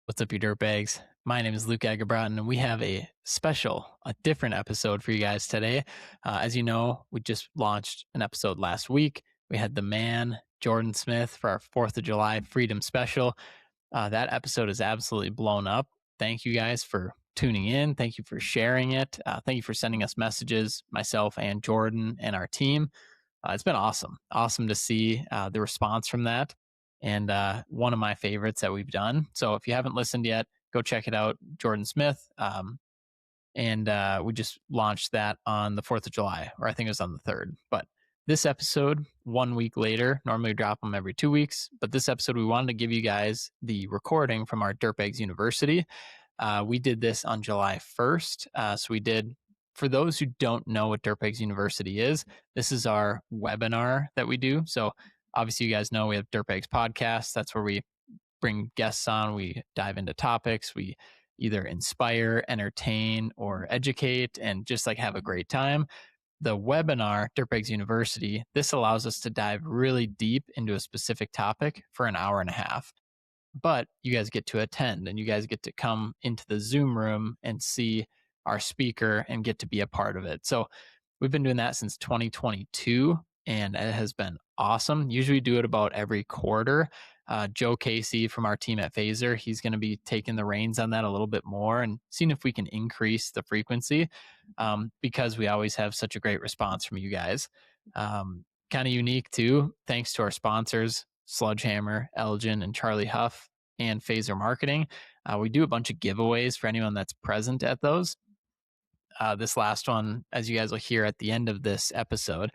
What's up, you dirtbags? My name is Luke Agabrot, and we have a different episode for you guys today. As you know, we just launched an episode last week. We had the man, Jordan Smith, for our 4th of July Freedom Special. That episode is absolutely blown up. Thank you guys for tuning in. Thank you for sharing it. Thank you for sending us messages, myself and Jordan and our team. It's been awesome. Awesome to see the response from that. And one of my favorites that we've done. So if you haven't listened yet, go check it out, Jordan Smith. And we just launched that on the 4th of July, or I think it was on the 3rd. But this episode, 1 week later, normally we drop them every 2 weeks. But this episode, we wanted to give you guys the recording from our Dirtbags University. We did this on July 1st. So we did, for those who don't know what Dirtbags University is, this is our webinar that we do. So obviously, you guys know we have Dirtbags Podcast. That's where we bring guests on. We dive into topics. We either inspire, entertain, or educate, and just like have a great time. The webinar, Dirtbags University, this allows us to dive really deep into a specific topic for an hour and a half. But you guys get to attend and you guys get to come into the Zoom room and see our speaker and get to be a part of it. So we've been doing that since 2022 and it has been awesome. Usually we do it about every quarter. Joe Casey from our team at Phaser, he's going to be taking the reins on that a little bit more and seeing if we can increase the frequency because we always have such a great response from you guys. Kind of unique too, thanks to our sponsors, Sludgehammer, Elgin, and Charlie Huff, and Phaser Marketing. We do a bunch of giveaways for anyone that's present at those. This last one, as you guys will hear at the end of this episode,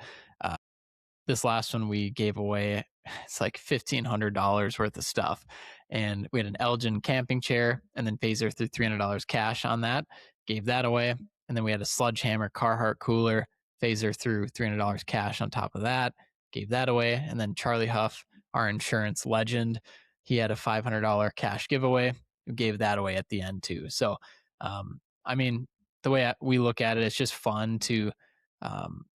this last one we gave away, it's like $1,500 worth of stuff. And we had an Elgin camping chair, and then Phaser threw $300 cash on that, gave that away. And then we had a Sludgehammer Carhartt cooler. Phaser threw $300 cash on top of that, gave that away. And then Charlie Huff, our insurance legend, he had a $500 cash giveaway, gave that away at the end too. So, I mean, the way we look at it, it's just fun to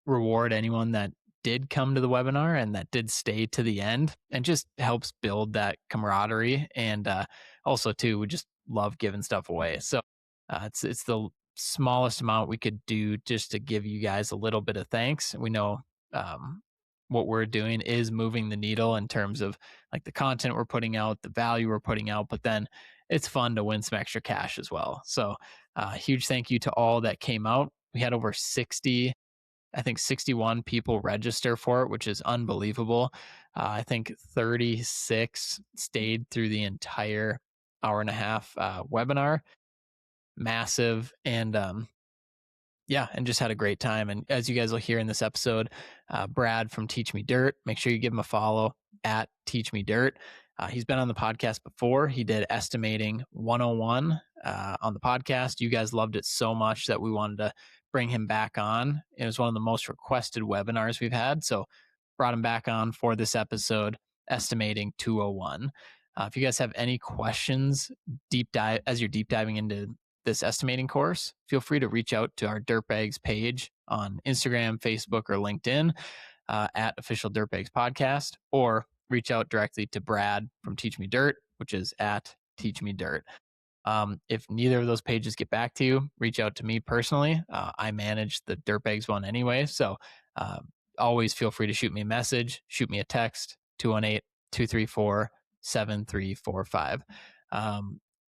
reward anyone that did come to the webinar and that did stay to the end, and just helps build that camaraderie. And also too, we just love giving stuff away. So it's the smallest amount we could do just to give you guys a little bit of thanks. We know what we're doing is moving the needle in terms of like the content we're putting out, the value we're putting out, but then it's fun to win some extra cash as well. So huge thank you to all that came out. We had over 61 people register for it, which is unbelievable. I think 36 stayed through the entire hour and a half webinar. Massive. And and just had a great time. And as you guys will hear in this episode, Brad from Teach Me Dirt, make sure you give him a follow at Teach Me Dirt. He's been on the podcast before. He did Estimating 101 on the podcast. You guys loved it so much that we wanted to bring him back on. It was one of the most requested webinars we've had. So brought him back on for this episode, Estimating 201. If you guys have any questions, as you're deep diving into this estimating course, feel free to reach out to our Dirtbags page on Instagram, Facebook, or LinkedIn at Official Dirtbags Podcast, or reach out directly to Brad from Teach Me Dirt, which is at Teach Me Dirt. If neither of those pages get back to you, reach out to me personally. I manage the Dirtbags one anyway, so always feel free to shoot me a message, shoot me a text, 218-234-7345.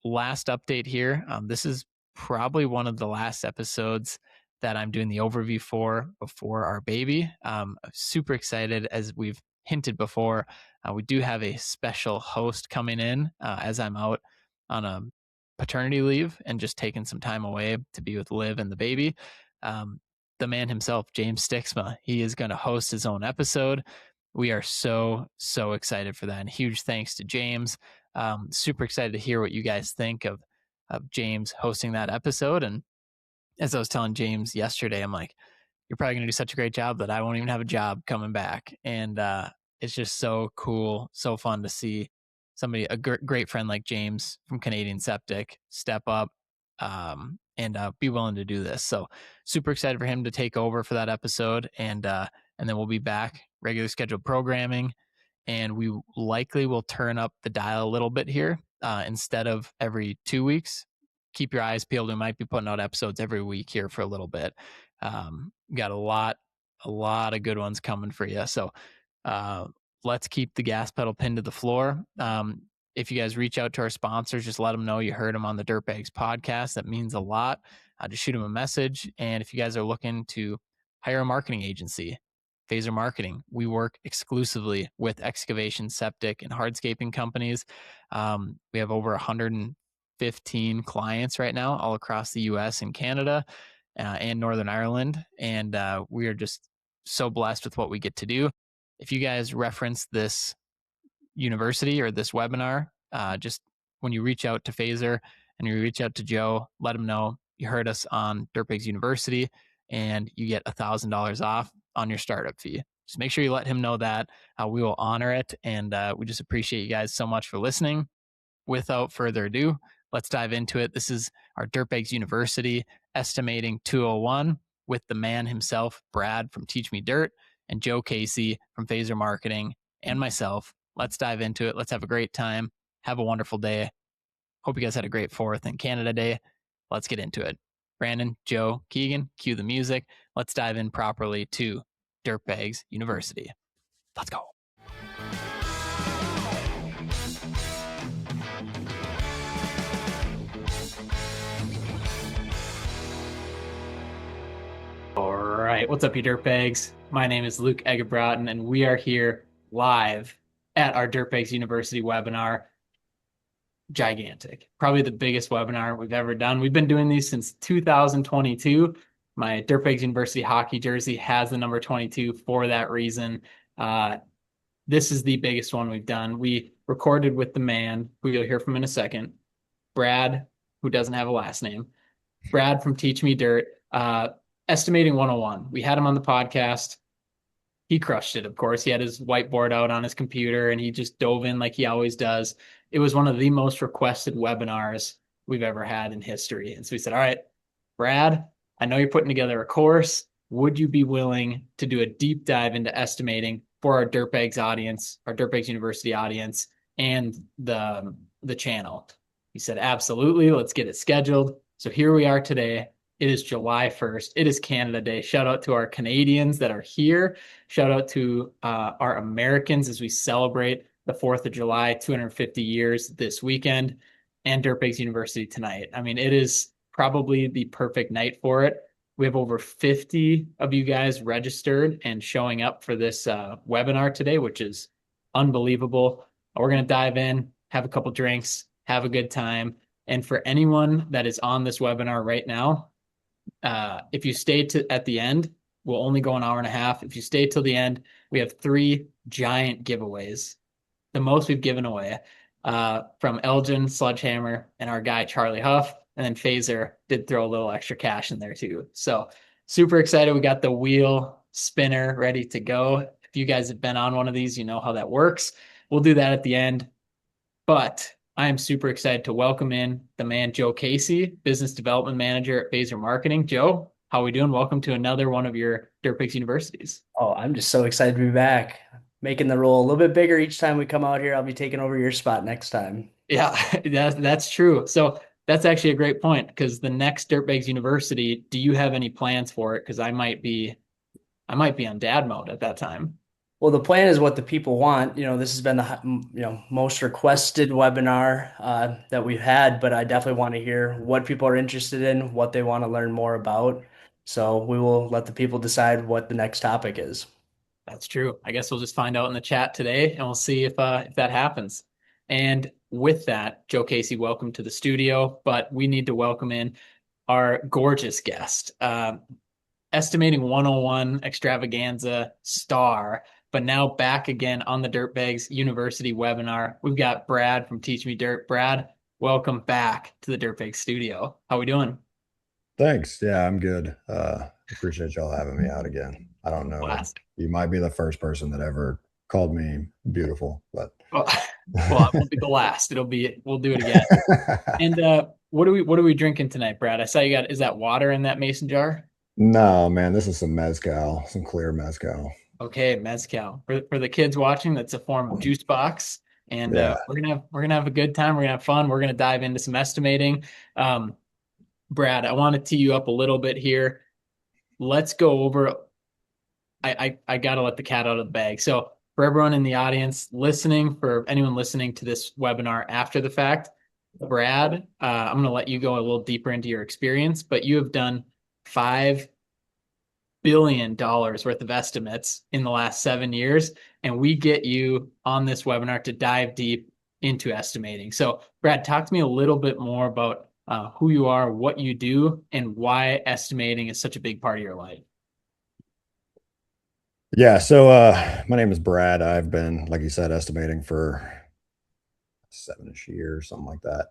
Last update here. This is probably one of the last episodes that I'm doing the overview for before our baby. I'm super excited, as we've hinted before. We do have a special host coming in as I'm out on a paternity leave and just taking some time away to be with Liv and the baby. The man himself, James Stixma, he is going to host his own episode. We are so excited for that. And huge thanks to James. Super excited to hear what you guys think of James hosting that episode. And as I was telling James yesterday, I'm like, you're probably going to do such a great job that I won't even have a job coming back. And it's just so cool, so fun to see somebody, a great friend like James from Canadian Septic, step up and be willing to do this. So super excited for him to take over for that episode. And then we'll be back, regular scheduled programming. And we likely will turn up the dial a little bit here instead of every 2 weeks. Keep your eyes peeled. We might be putting out episodes every week here for a little bit. Got a lot of good ones coming for you. So let's keep the gas pedal pinned to the floor. If you guys reach out to our sponsors, just let them know you heard them on the Dirtbags podcast. That means a lot. Just shoot them a message. And if you guys are looking to hire a marketing agency, Phaser Marketing, we work exclusively with excavation, septic, and hardscaping companies. We have over 115 clients right now all across the US and Canada and Northern Ireland. And we are just so blessed with what we get to do. If you guys reference this university or this webinar, just when you reach out to Phaser and you reach out to Joe, let him know you heard us on Dirtbags University and you get $1,000 off on your startup fee. Just make sure you let him know that. We will honor it. And we just appreciate you guys so much for listening. Without further ado, let's dive into it. This is our Dirtbags University Estimating 201 with the man himself, Brad from Teach Me Dirt, and Joe Casey from Phaser Marketing, and myself. Let's dive into it. Let's have a great time. Have a wonderful day. Hope you guys had a great 4th and Canada Day. Let's get into it. Brandon, Joe, Keegan, cue the music. Let's dive in properly to Dirtbags University. Let's go. All right. What's up, you dirtbags? My name is Luke Egebraten, and we are here live at our Dirtbags University webinar. Gigantic. Probably the biggest webinar we've ever done. We've been doing these since 2022. My Dirtbags University hockey jersey has the number 22 for that reason. This is the biggest one we've done. We recorded with the man, who you'll hear from in a second, Brad, who doesn't have a last name. Brad from Teach Me Dirt. Estimating 101. We had him on the podcast. He crushed it, of course. He had his whiteboard out on his computer and he just dove in like he always does. It was one of the most requested webinars we've ever had in history. And so we said, all right, Brad, I know you're putting together a course. Would you be willing to do a deep dive into estimating for our Dirtbags audience, our Dirtbags University audience, and the channel? He said, absolutely. Let's get it scheduled. So here we are today. It is July 1st. It is Canada Day. Shout out to our Canadians that are here. Shout out to our Americans as we celebrate the 4th of July, 250 years this weekend, and Dirtbags University tonight. I mean, it is probably the perfect night for it. We have over 50 of you guys registered and showing up for this webinar today, which is unbelievable. We're going to dive in, have a couple drinks, have a good time. And for anyone that is on this webinar right now, if you stay at the end, we'll only go an hour and a half. If you stay till the end, we have 3 giant giveaways. The most we've given away from Elgin, Sledgehammer, and our guy, Charlie Huff. And then Phaser did throw a little extra cash in there too. So super excited. We got the wheel spinner ready to go. If you guys have been on one of these, you know how that works. We'll do that at the end. But I am super excited to welcome in the man, Joe Casey, Business Development Manager at Phaser Marketing. Joe, how are we doing? Welcome to another one of your Dirtbags Universities. Oh, I'm just so excited to be back. Making the role a little bit bigger each time we come out here. I'll be taking over your spot next time. Yeah, that's true. So that's actually a great point, because the next Dirtbags University, do you have any plans for it? Because I might be on dad mode at that time. Well, the plan is what the people want. This has been the most requested webinar that we've had, but I definitely want to hear what people are interested in, what they want to learn more about. So we will let the people decide what the next topic is. That's true. I guess we'll just find out in the chat today, and we'll see if that happens. And with that, Joe Casey, welcome to the studio. But we need to welcome in our gorgeous guest, Estimating 101 extravaganza star, but now back again on the Dirtbags University webinar. We've got Brad from Teach Me Dirt. Brad, welcome back to the Dirtbags studio. How we doing? Thanks. Yeah, I'm good. Appreciate y'all having me out again. I don't know. Blast. You might be the first person that ever called me beautiful, but well, it won't be the last. We'll do it again. And what are we drinking tonight, Brad? I saw you got, is that water in that mason jar? No, man, this is some mezcal, some clear mezcal. Okay, mezcal. For the kids watching, that's a form of juice box. and Yeah. we're gonna have a good time. We're gonna have fun. We're gonna dive into some estimating. Brad, I want to tee you up a little bit here. Let's go over. I gotta let the cat out of the bag. So for everyone in the audience listening, for anyone listening to this webinar after the fact, Brad, I'm gonna let you go a little deeper into your experience, but you have done $5 billion worth of estimates in the last 7 years, and we get you on this webinar to dive deep into estimating. So, Brad, talk to me a little bit more about who you are, what you do, and why estimating is such a big part of your life. Yeah. So my name is Brad. I've been, like you said, estimating for 7-ish years, something like that.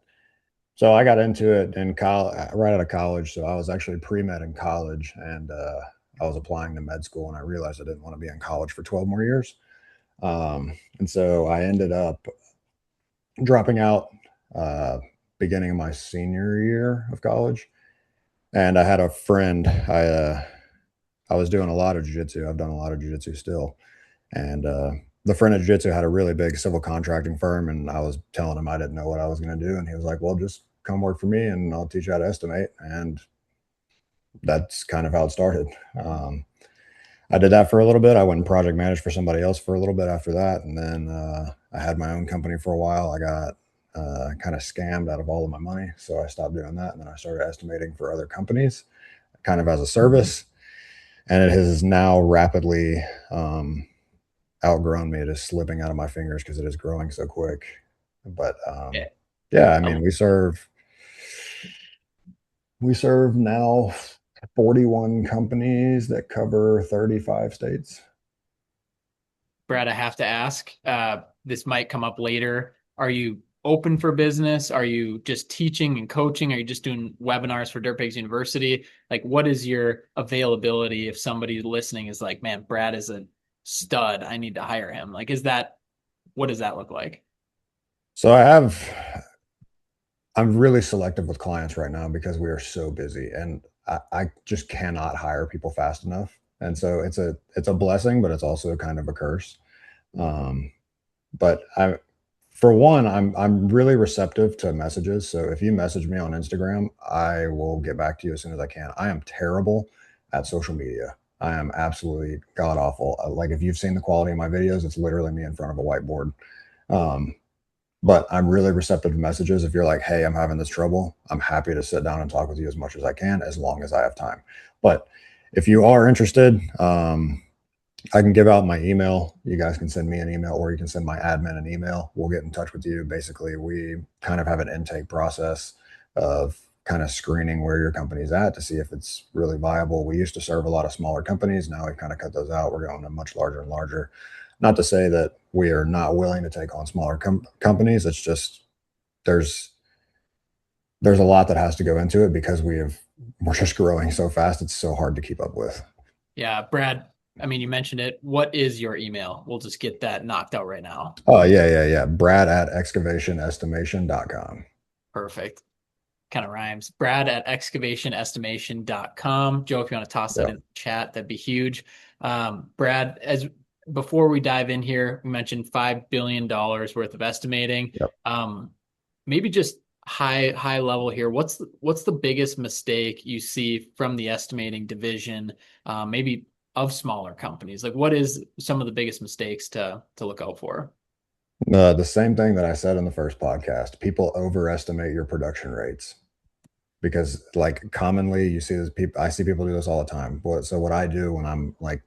So I got into it in college, right out of college. So I was actually pre-med in college, and I was applying to med school, and I realized I didn't want to be in college for 12 more years. And so I ended up dropping out uh, beginning of my senior year of college. And I had a friend. I was doing a lot of jujitsu. I've done a lot of jujitsu still, and the friend of jiu-jitsu had a really big civil contracting firm, and I was telling him I didn't know what I was going to do, and he was like, well, just come work for me and I'll teach you how to estimate. And that's kind of how it started. I did that for a little bit. I went and project managed for somebody else for a little bit after that, and then I had my own company for a while. I got kind of scammed out of all of my money, so I stopped doing that, and then I started estimating for other companies kind of as a service, and it has now rapidly outgrown me. It is slipping out of my fingers because it is growing so quick. But Yeah. yeah, I mean, we serve now 41 companies that cover 35 states. Brad, I have to ask, this might come up later. Are you open for business? Are you just teaching and coaching? Are you just doing webinars for Dirtbags University? Like, what is your availability if somebody listening is like, man, Brad is a stud. I need to hire him. Like, what does that look like? So I'm really selective with clients right now because we are so busy, and I just cannot hire people fast enough. And so it's a blessing, but it's also kind of a curse. Um, but for one, I'm really receptive to messages. So if you message me on Instagram, I will get back to you as soon as I can. I am terrible at social media. I am absolutely god awful. Like, if you've seen the quality of my videos, it's literally me in front of a whiteboard. Um, but I'm really receptive to messages. If you're like, hey, I'm having this trouble, I'm happy to sit down and talk with you as much as I can, as long as I have time. But if you are interested, I can give out my email. You guys can send me an email, or you can send my admin an email. We'll get in touch with you. Basically, we kind of have an intake process of kind of screening where your company's at to see if it's really viable. We used to serve a lot of smaller companies. Now we've kind of cut those out. We're going to much larger and larger. Not to say that we are not willing to take on smaller companies. It's just there's a lot that has to go into it because we're just growing so fast. It's so hard to keep up with. Yeah, Brad, I mean, you mentioned it. What is your email? We'll just get that knocked out right now. Oh, yeah. Brad at excavationestimation.com. Perfect. Kind of rhymes. Brad at excavationestimation.com. Joe, if you want to toss that in the chat, that'd be huge. Brad, before we dive in here, we mentioned $5 billion worth of estimating. Yep. Maybe just high level here. What's the biggest mistake you see from the estimating division, maybe of smaller companies? Like, what is some of the biggest mistakes to look out for? The same thing that I said in the first podcast. People overestimate your production rates because, like, commonly you see this. I see people do this all the time. So what I do when I'm like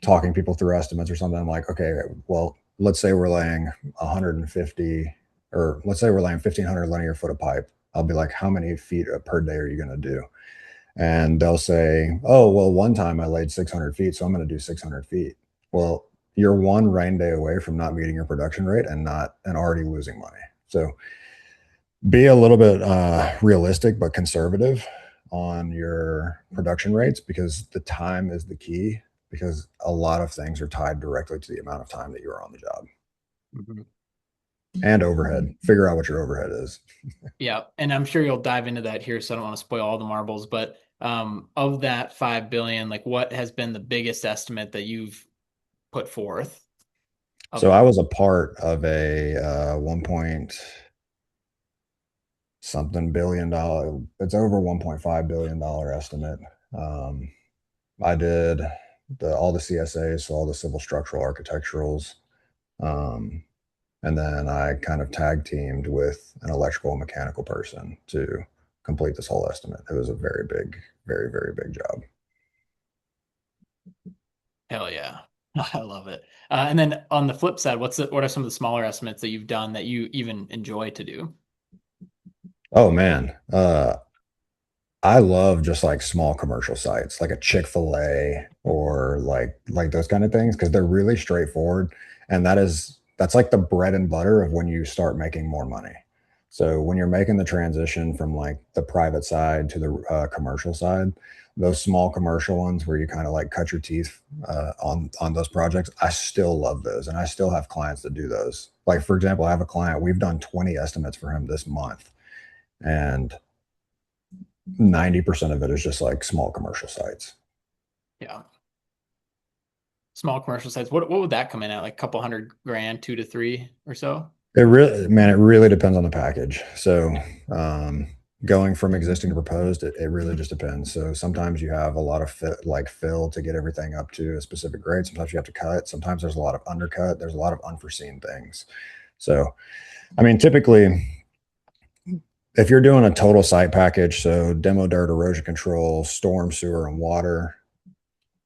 talking people through estimates or something, I'm like, okay, well, let's say we're laying 150, or let's say we're laying 1,500 linear foot of pipe. I'll be like, how many feet per day are you going to do? And they'll say, oh, well, one time I laid 600 feet, so I'm going to do 600 feet. Well, you're one rain day away from not meeting your production rate and already losing money. So be a little bit realistic, but conservative on your production rates, because the time is the key, because a lot of things are tied directly to the amount of time that you're on the job. Mm-hmm. And overhead. Figure out what your overhead is. Yeah, and I'm sure you'll dive into that here, so I don't want to spoil all the marbles, but of that 5 billion, like, what has been the biggest estimate that you've put forth? So I was a part of a 1 point something billion dollar, it's over $1.5 billion estimate. Um, I did all the CSAs, so all the civil structural architecturals. Um, and then I kind of tag teamed with an electrical and mechanical person to complete this whole estimate. It was a very big, very, very big job. Hell yeah. I love it. And then on the flip side, what are some of the smaller estimates that you've done that you even enjoy to do? Oh man. I love just like small commercial sites, like a Chick-fil-A or like those kind of things, because they're really straightforward. And that's like the bread and butter of when you start making more money. So when you're making the transition from like the private side to the commercial side, those small commercial ones where you kind of like cut your teeth on those projects, I still love those, and I still have clients that do those. Like for example, I have a client, we've done 20 estimates for him this month, and 90% of it is just like small commercial sites. Yeah. Small commercial sites. What would that come in at? Like a couple hundred grand, 2 to 3 or so? It really depends on the package. So, going from existing to proposed, it really just depends. So sometimes you have a lot of fill to get everything up to a specific grade. Sometimes you have to cut. Sometimes there's a lot of undercut. There's a lot of unforeseen things. So, I mean, typically, if you're doing a total site package, so demo dirt, erosion control, storm sewer, and water,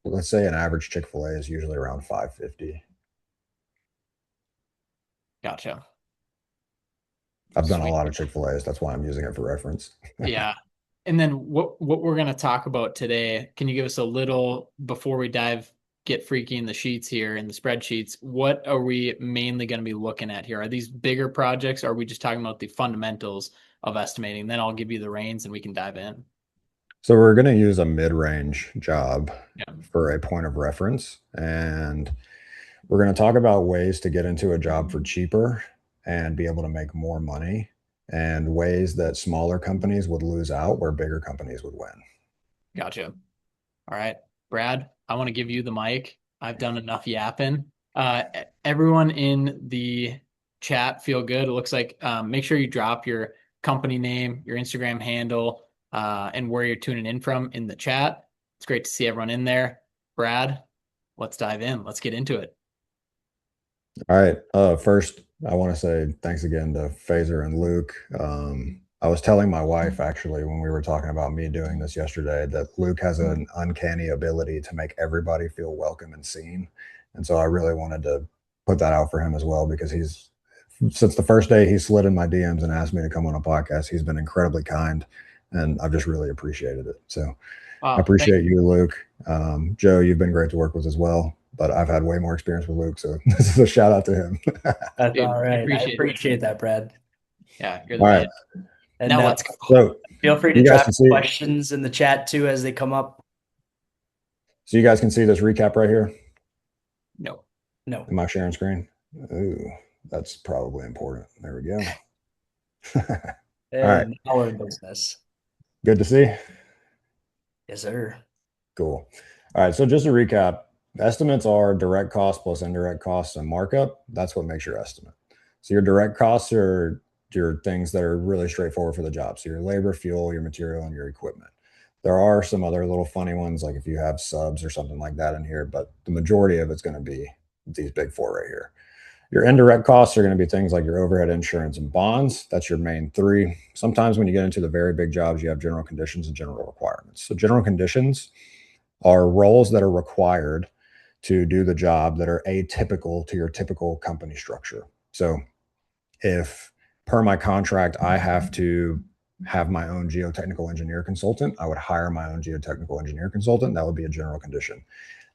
let's say an average Chick-fil-A is usually around 550. Gotcha. I've done a Sweet. lot of Chick-fil-A's. That's why I'm using it for reference. Yeah. And then what we're going to talk about today, can you give us a little, before we get freaky in the sheets here, in the spreadsheets, what are we mainly going to be looking at here? Are these bigger projects? Or are we just talking about the fundamentals of estimating? Then I'll give you the reins and we can dive in. So we're going to use a mid-range job Yeah. for a point of reference, and we're going to talk about ways to get into a job for cheaper and be able to make more money, and ways that smaller companies would lose out where bigger companies would win. Gotcha. All right, Brad, I want to give you the mic. I've done enough yapping. Everyone in the chat, feel good. It looks like make sure you drop your company name, your Instagram handle, and where you're tuning in from in the chat. It's great to see everyone in there. Brad, let's dive in. Let's get into it. All right. First, I want to say thanks again to Phaser and Luke. I was telling my wife actually when we were talking about me doing this yesterday that Luke has an uncanny ability to make everybody feel welcome and seen. And so I really wanted to put that out for him as well, because since the first day he slid in my DMs and asked me to come on a podcast, he's been incredibly kind, and I've just really appreciated it. So I appreciate you, Luke. Joe, you've been great to work with as well, but I've had way more experience with Luke, so this is a shout out to him. That's all right. I appreciate that, Brad. Yeah, you're the man. Right. And now let's go. So feel free to drop questions in the chat too as they come up. So you guys can see this recap right here? No. Am I sharing screen? Ooh, that's probably important. There we go. All right. Our business. Good to see. Yes, sir. Cool. All right. So just to recap, estimates are direct costs plus indirect costs and markup. That's what makes your estimate. So your direct costs are your things that are really straightforward for the job. So your labor, fuel, your material, and your equipment. There are some other little funny ones, like if you have subs or something like that in here, but the majority of it's going to be these big four right here. Your indirect costs are going to be things like your overhead, insurance, and bonds. That's your main three. Sometimes when you get into the very big jobs, you have general conditions and general requirements. So general conditions are roles that are required to do the job that are atypical to your typical company structure. So if per my contract, I have to have my own geotechnical engineer consultant, I would hire my own geotechnical engineer consultant. That would be a general condition.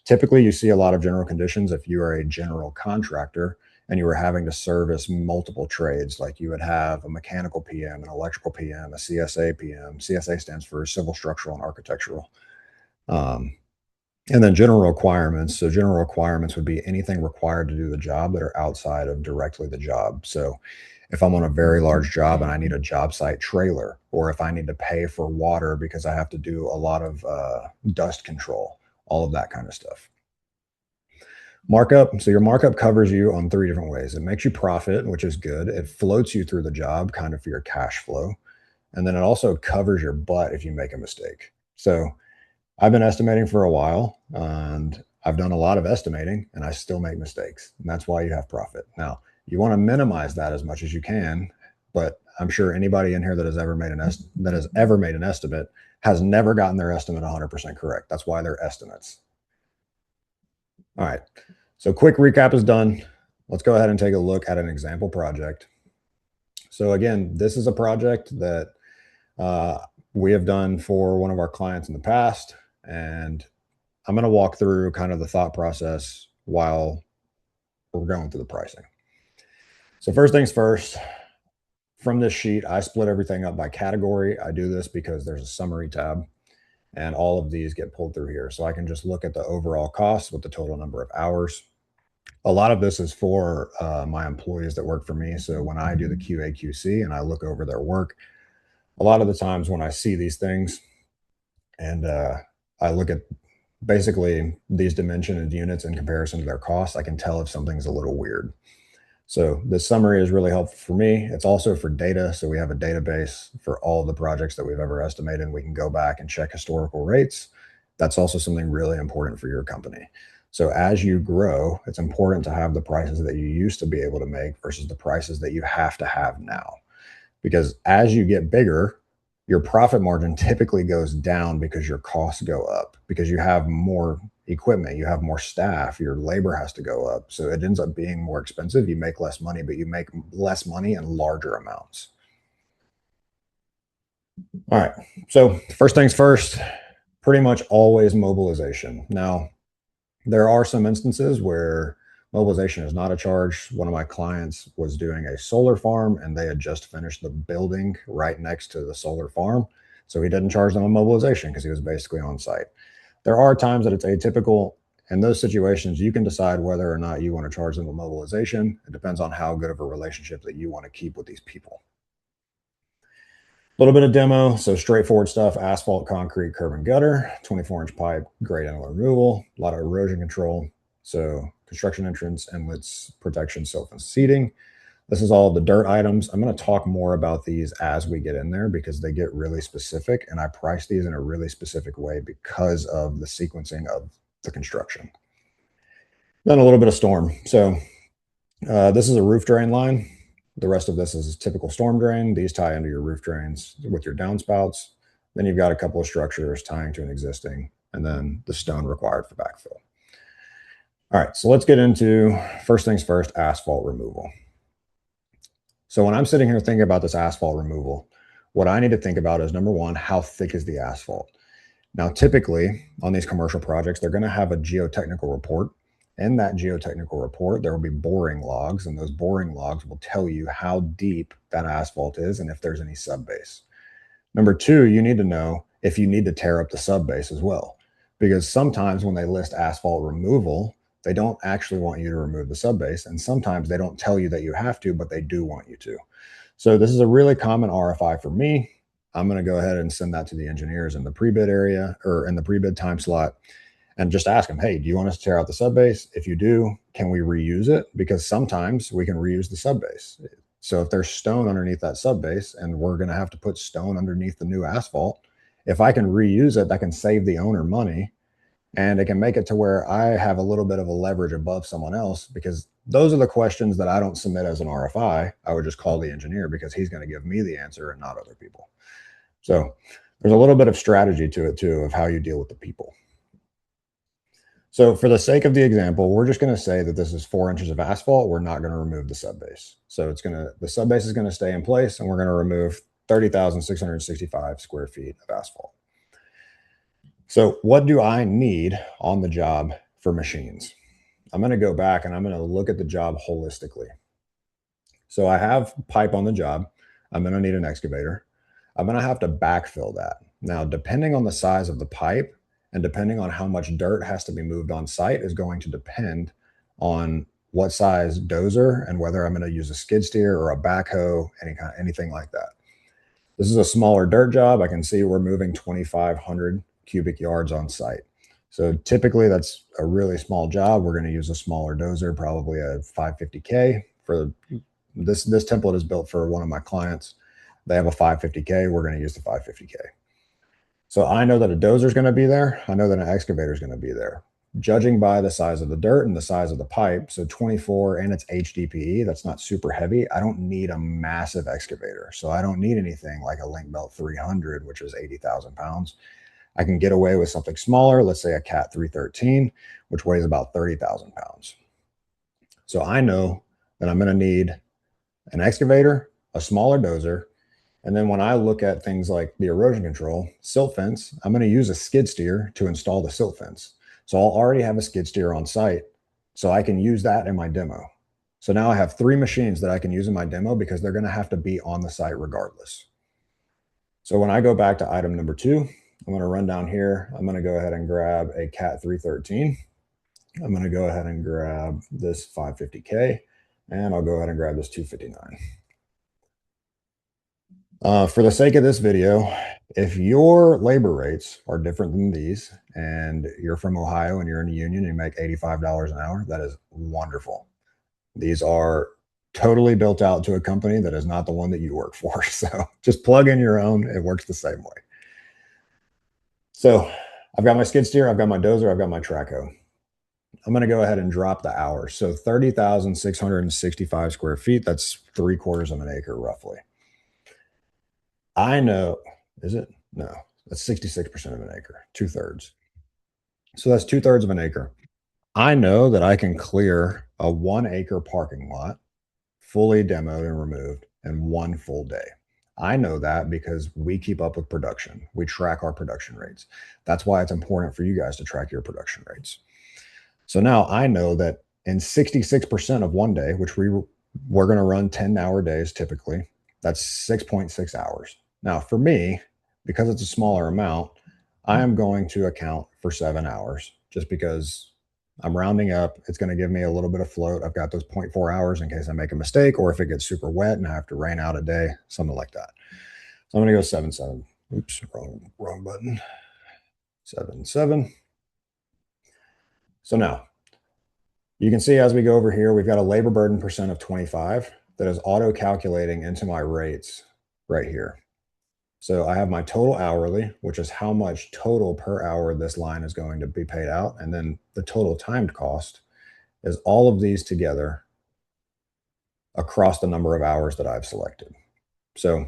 Typically, you see a lot of general conditions if you are a general contractor and you are having to service multiple trades, like you would have a mechanical PM, an electrical PM, a CSA PM. CSA stands for civil, structural, and architectural. And then general requirements. So general requirements would be anything required to do the job that are outside of directly the job. So if I'm on a very large job and I need a job site trailer, or if I need to pay for water because I have to do a lot of dust control, all of that kind of stuff. Markup. So your markup covers you on 3 different ways. It makes you profit, which is good. It floats you through the job kind of for your cash flow. And then it also covers your butt if you make a mistake. So I've been estimating for a while and I've done a lot of estimating and I still make mistakes. And that's why you have profit. Now, you want to minimize that as much as you can, but I'm sure anybody in here that has ever made an estimate has never gotten their estimate 100% correct. That's why they're estimates. All right. So quick recap is done. Let's go ahead and take a look at an example project. So again, this is a project that we have done for one of our clients in the past, and I'm going to walk through kind of the thought process while we're going through the pricing. So first things first, from this sheet, I split everything up by category. I do this because there's a summary tab and all of these get pulled through here. So I can just look at the overall cost with the total number of hours. A lot of this is for my employees that work for me. So when I do the QA QC and I look over their work, a lot of the times when I see these things and I look at basically these dimensioned units in comparison to their costs, I can tell if something's a little weird. So this summary is really helpful for me. It's also for data. So we have a database for all the projects that we've ever estimated. We can go back and check historical rates. That's also something really important for your company. So as you grow, it's important to have the prices that you used to be able to make versus the prices that you have to have now. Because as you get bigger, your profit margin typically goes down because your costs go up, because you have more equipment, you have more staff, your labor has to go up. So it ends up being more expensive. You make less money, but you make less money in larger amounts. All right. So first things first, pretty much always mobilization. Now, there are some instances where mobilization is not a charge. One of my clients was doing a solar farm and they had just finished the building right next to the solar farm. So he didn't charge them a mobilization because he was basically on site. There are times that it's atypical. In those situations, you can decide whether or not you want to charge them a mobilization. It depends on how good of a relationship that you want to keep with these people. A little bit of demo. So straightforward stuff: asphalt, concrete, curb and gutter, 24-inch pipe, grade inlet removal, a lot of erosion control. So construction entrance, inlets, protection, silt and seating. This is all the dirt items. I'm going to talk more about these as we get in there because they get really specific, and I price these in a really specific way because of the sequencing of the construction. Then a little bit of storm. So this is a roof drain line. The rest of this is typical storm drain. These tie into your roof drains with your downspouts. Then you've got a couple of structures tying to an existing, and then the stone required for backfill. All right, so let's get into, first things first, asphalt removal. So when I'm sitting here thinking about this asphalt removal, what I need to think about is, number one, how thick is the asphalt? Now, typically on these commercial projects, they're going to have a geotechnical report. In that geotechnical report, there will be boring logs, and those boring logs will tell you how deep that asphalt is and if there's any subbase. Number two, you need to know if you need to tear up the subbase as well, because sometimes when they list asphalt removal, they don't actually want you to remove the subbase, and sometimes they don't tell you that you have to, but they do want you to. So this is a really common RFI for me. I'm going to go ahead and send that to the engineers in the pre-bid area or in the pre-bid time slot, and just ask them, hey, do you want us to tear out the subbase? If you do, can we reuse it? Because sometimes we can reuse the subbase. So if there's stone underneath that subbase and we're going to have to put stone underneath the new asphalt, if I can reuse it, that can save the owner money, and it can make it to where I have a little bit of a leverage above someone else, because those are the questions that I don't submit as an RFI. I would just call the engineer because he's going to give me the answer and not other people. So there's a little bit of strategy to it too, of how you deal with the people. So for the sake of the example, we're just going to say that this is 4 inches of asphalt. We're not going to remove the subbase. So the subbase is going to stay in place, and we're going to remove 30,665 square feet of asphalt. So what do I need on the job for machines? I'm going to go back and I'm going to look at the job holistically. So I have pipe on the job. I'm going to need an excavator. I'm going to have to backfill that. Now, depending on the size of the pipe, and depending on how much dirt has to be moved on site, is going to depend on what size dozer and whether I'm going to use a skid steer or a backhoe, anything like that. This is a smaller dirt job. I can see we're moving 2,500 cubic yards on site. So typically that's a really small job. We're going to use a smaller dozer, probably a 550K. For this template is built for one of my clients. They have a 550K. We're going to use the 550K. So I know that a dozer is going to be there. I know that an excavator is going to be there. Judging by the size of the dirt and the size of the pipe, so 24 and it's HDPE, that's not super heavy. I don't need a massive excavator. So I don't need anything like a Link-Belt 300, which is 80,000 pounds. I can get away with something smaller, let's say a Cat 313, which weighs about 30,000 pounds. So I know that I'm going to need an excavator, a smaller dozer, and then when I look at things like the erosion control, silt fence, I'm going to use a skid steer to install the silt fence. So I'll already have a skid steer on site, so I can use that in my demo. So now I have 3 machines that I can use in my demo because they're going to have to be on the site regardless. So when I go back to item number 2, I'm going to run down here. I'm going to go ahead and grab a Cat 313. I'm going to go ahead and grab this 550K, and I'll go ahead and grab this 259. For the sake of this video, if your labor rates are different than these and you're from Ohio and you're in a union and you make $85 an hour, that is wonderful. These are totally built out to a company that is not the one that you work for. So just plug in your own. It works the same way. So I've got my skid steer, I've got my dozer, I've got my Traco. I'm going to go ahead and drop the hours. So 30,665 square feet, that's 3/4 of an acre roughly. I know, is it? No, that's 66% of an acre, 2/3. So that's 2/3 of an acre. I know that I can clear a 1-acre parking lot fully demoed and removed in 1 full day. I know that because we keep up with production. We track our production rates. That's why it's important for you guys to track your production rates. So now I know that in 66% of 1 day, which we're going to run 10-hour days typically, that's 6.6 hours. Now, for me, because it's a smaller amount, I am going to account for 7 hours just because I'm rounding up. It's going to give me a little bit of float. I've got those 0.4 hours in case I make a mistake or if it gets super wet and I have to rain out a day, something like that. So I'm going to go 7/7. Oops, wrong button. 7/7. So now you can see as we go over here, we've got a labor burden percent of 25 that is auto calculating into my rates right here. So I have my total hourly, which is how much total per hour this line is going to be paid out. And then the total timed cost is all of these together across the number of hours that I've selected. So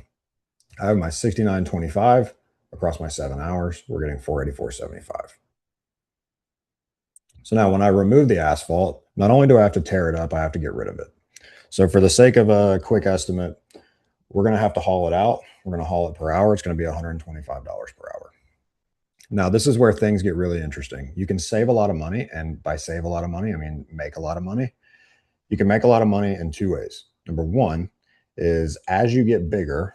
I have my 69.25 across my 7 hours. We're getting 484.75. So now when I remove the asphalt, not only do I have to tear it up, I have to get rid of it. So for the sake of a quick estimate, we're going to have to haul it out. We're going to haul it per hour. It's going to be $125 per hour. Now, this is where things get really interesting. You can save a lot of money. And by save a lot of money, I mean make a lot of money. You can make a lot of money in 2 ways. Number one is as you get bigger,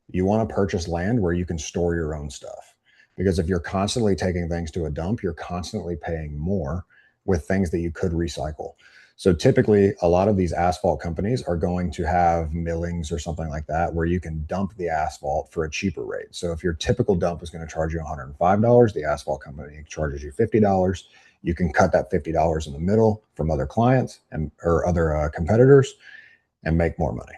you want to purchase land where you can store your own stuff. Because if you're constantly taking things to a dump, you're constantly paying more with things that you could recycle. So typically, a lot of these asphalt companies are going to have millings or something like that where you can dump the asphalt for a cheaper rate. So if your typical dump is going to charge you $105, the asphalt company charges you $50. You can cut that $50 in the middle from other clients or other competitors and make more money.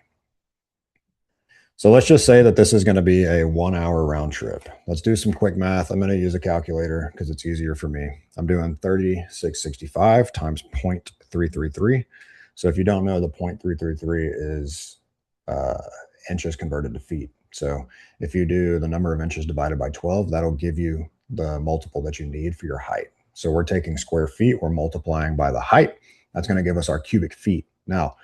So let's just say that this is going to be a 1-hour round trip. Let's do some quick math. I'm going to use a calculator because it's easier for me. I'm doing 3665 times 0.333. So if you don't know, the 0.333 is inches converted to feet. So if you do the number of inches divided by 12, that'll give you the multiple that you need for your height. So we're taking square feet, we're multiplying by the height. That's going to give us our cubic feet. Now,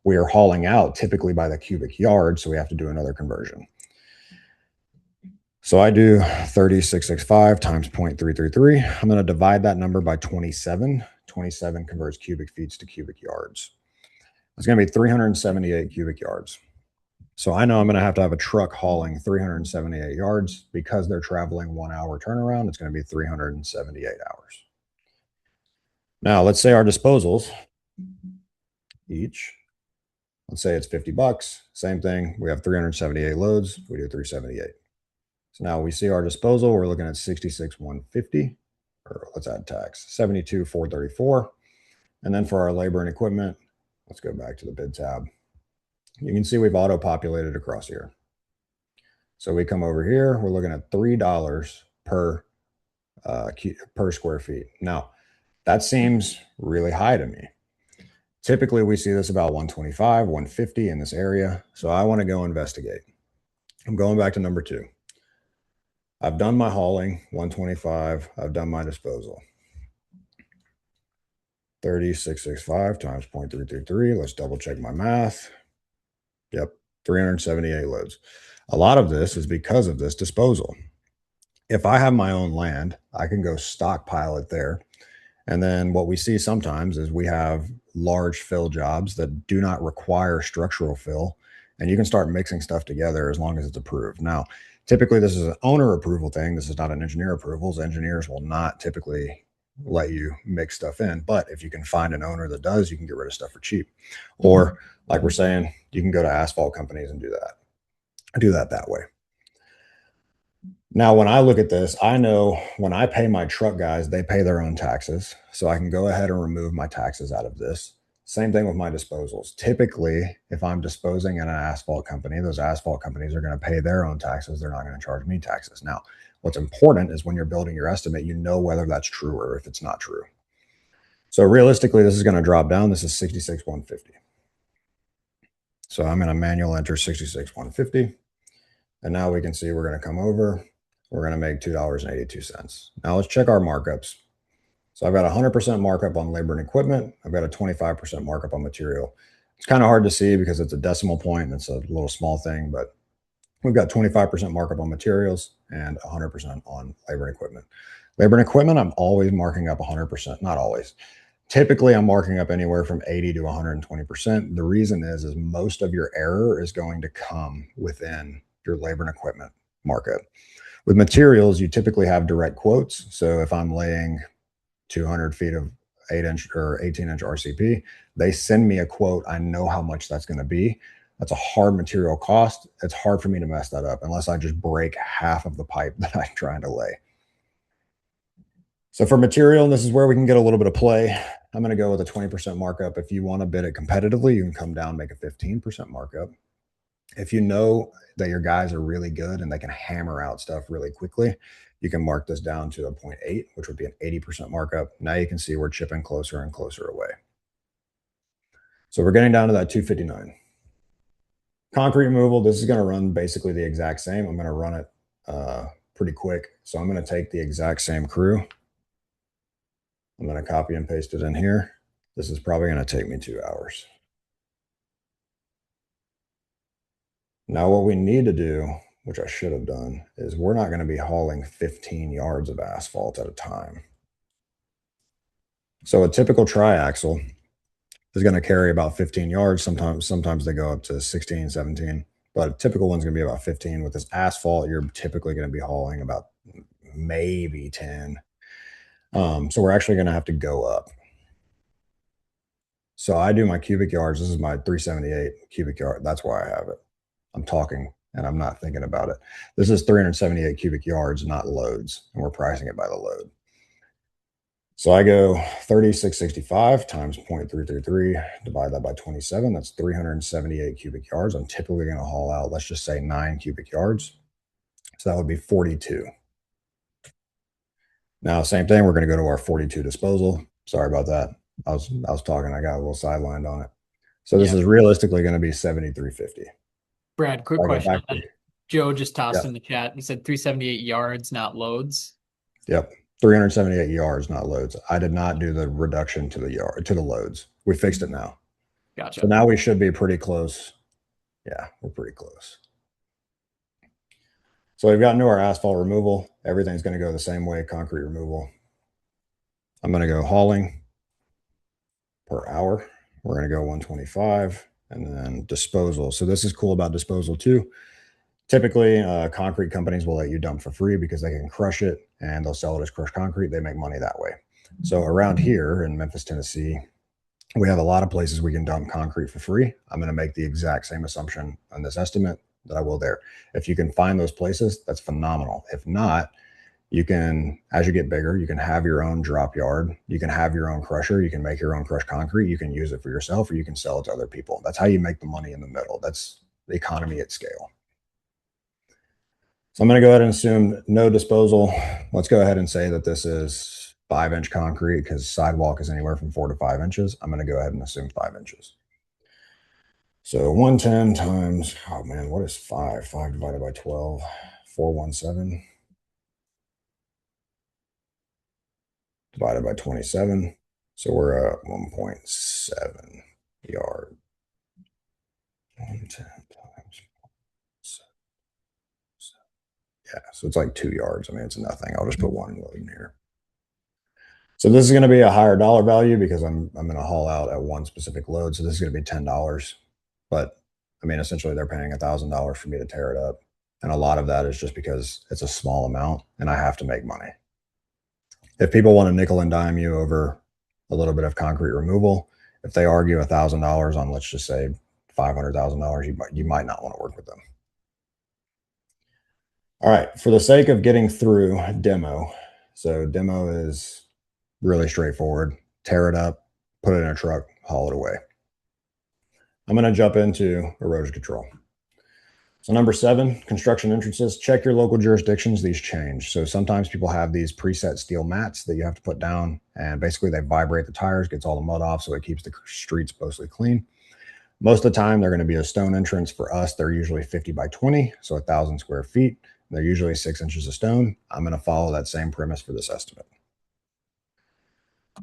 we are hauling out typically by the cubic yard, so we have to do another conversion. So I do 3665 times 0.333. I'm going to divide that number by 27. 27 converts cubic feet to cubic yards. It's going to be 378 cubic yards. So I know I'm going to have a truck hauling 378 yards because they're traveling 1 hour turnaround. It's going to be 378 hours. Now, let's say our disposals each, let's say it's $50. Same thing. We have 378 loads. We do 378. So now we see our disposal. We're looking at 66,150 or let's add tax, 72,434. And then for our labor and equipment, let's go back to the bid tab. You can see we've auto-populated across here. So we come over here, we're looking at $3 per square feet. Now, that seems really high to me. Typically, we see this about 125, 150 in this area. So I want to go investigate. I'm going back to number 2. I've done my hauling, 125. I've done my disposal. 3665 times 0.333. Let's double check my math. Yep, 378 loads. A lot of this is because of this disposal. If I have my own land, I can go stockpile it there. And then what we see sometimes is we have large fill jobs that do not require structural fill, and you can start mixing stuff together as long as it's approved. Now, typically this is an owner approval thing. This is not an engineer approval. Engineers will not typically let you mix stuff in, but if you can find an owner that does, you can get rid of stuff for cheap. Or like we're saying, you can go to asphalt companies and do that way. Now, when I look at this, I know when I pay my truck guys, they pay their own taxes. So I can go ahead and remove my taxes out of this. Same thing with my disposals. Typically, if I'm disposing in an asphalt company, those asphalt companies are going to pay their own taxes. They're not going to charge me taxes. Now, what's important is when you're building your estimate, you know whether that's true or if it's not true. So realistically, this is going to drop down. This is 66,150. So I'm going to manual enter 66,150. And now we can see we're going to come over. We're going to make $2.82. Now let's check our markups. So I've got a 100% markup on labor and equipment. I've got a 25% markup on material. It's kind of hard to see because it's a decimal point and it's a little small thing, but we've got 25% markup on materials and 100% on labor and equipment. Labor and equipment, I'm always marking up 100%, not always. Typically, I'm marking up anywhere from 80 to 120%. The reason is most of your error is going to come within your labor and equipment markup. With materials, you typically have direct quotes. So if I'm laying 200 feet of 8-inch or 18-inch RCP, they send me a quote. I know how much that's going to be. That's a hard material cost. It's hard for me to mess that up unless I just break half of the pipe that I'm trying to lay. So for material, this is where we can get a little bit of play. I'm going to go with a 20% markup. If you want to bid it competitively, you can come down and make a 15% markup. If you know that your guys are really good and they can hammer out stuff really quickly, you can mark this down to a 0.8, which would be an 80% markup. Now you can see we're chipping closer and closer away. So we're getting down to that 259. Concrete removal, this is going to run basically the exact same. I'm going to run it pretty quick. So I'm going to take the exact same crew. I'm going to copy and paste it in here. This is probably going to take me 2 hours. Now what we need to do, which I should have done, is we're not going to be hauling 15 yards of asphalt at a time. So a typical triaxle is going to carry about 15 yards. Sometimes they go up to 16, 17, but a typical one's going to be about 15. With this asphalt, you're typically going to be hauling about maybe 10. So we're actually going to have to go up. So I do my cubic yards. This is my 378 cubic yard. That's why I have it. I'm talking and I'm not thinking about it. This is 378 cubic yards, not loads, and we're pricing it by the load. So I go 3665 times 0.333, divide that by 27. That's 378 cubic yards. I'm typically going to haul out, let's just say 9 cubic yards. So that would be 42. Now, same thing, we're going to go to our 42 disposal. Sorry about that. I was talking, I got a little sidelined on it. So this is realistically going to be 7350. Brad, quick question. Joe just tossed in the chat. He said 378 yards, not loads. Yep. 378 yards, not loads. I did not do the reduction to the loads. We fixed it now. Gotcha. So now we should be pretty close. Yeah, we're pretty close. So we've gotten to our asphalt removal. Everything's going to go the same way, concrete removal. I'm going to go hauling per hour. We're going to go 125 and then disposal. So this is cool about disposal too. Typically, concrete companies will let you dump for free because they can crush it and they'll sell it as crushed concrete. They make money that way. So around here in Memphis, Tennessee, we have a lot of places we can dump concrete for free. I'm going to make the exact same assumption on this estimate that I will there. If you can find those places, that's phenomenal. If not, You can, as you get bigger, you can have your own drop yard. You can have your own crusher. You can make your own crushed concrete. You can use it for yourself, or you can sell it to other people. That's how you make the money in the middle. That's the economy at scale. So I'm going to go ahead and assume no disposal. Let's go ahead and say that this is 5-inch concrete because sidewalk is anywhere from 4 to 5 inches. I'm going to go ahead and assume 5 inches. So 110 times, oh man, what is 5? 5 divided by 12, 417. Divided by 27. So we're at 1.7 yard. 110 times. Yeah, so it's like 2 yards. I mean, it's nothing. I'll just put one load in here. So this is going to be a higher dollar value because I'm going to haul out at one specific load. So this is going to be $10. But I mean, essentially they're paying $1,000 for me to tear it up. And a lot of that is just because it's a small amount and I have to make money. If people want to nickel and dime you over a little bit of concrete removal, if they argue $1,000 on, let's just say $500,000, you might not want to work with them. All right, for the sake of getting through demo. So demo is really straightforward. Tear it up, put it in a truck, haul it away. I'm going to jump into erosion control. So number 7, construction entrances. Check your local jurisdictions. These change. So sometimes people have these preset steel mats that you have to put down, and basically they vibrate the tires, gets all the mud off, so it keeps the streets mostly clean. Most of the time, they're going to be a stone entrance. For us, they're usually 50 by 20, so 1,000 square feet. They're usually 6 inches of stone. I'm going to follow that same premise for this estimate.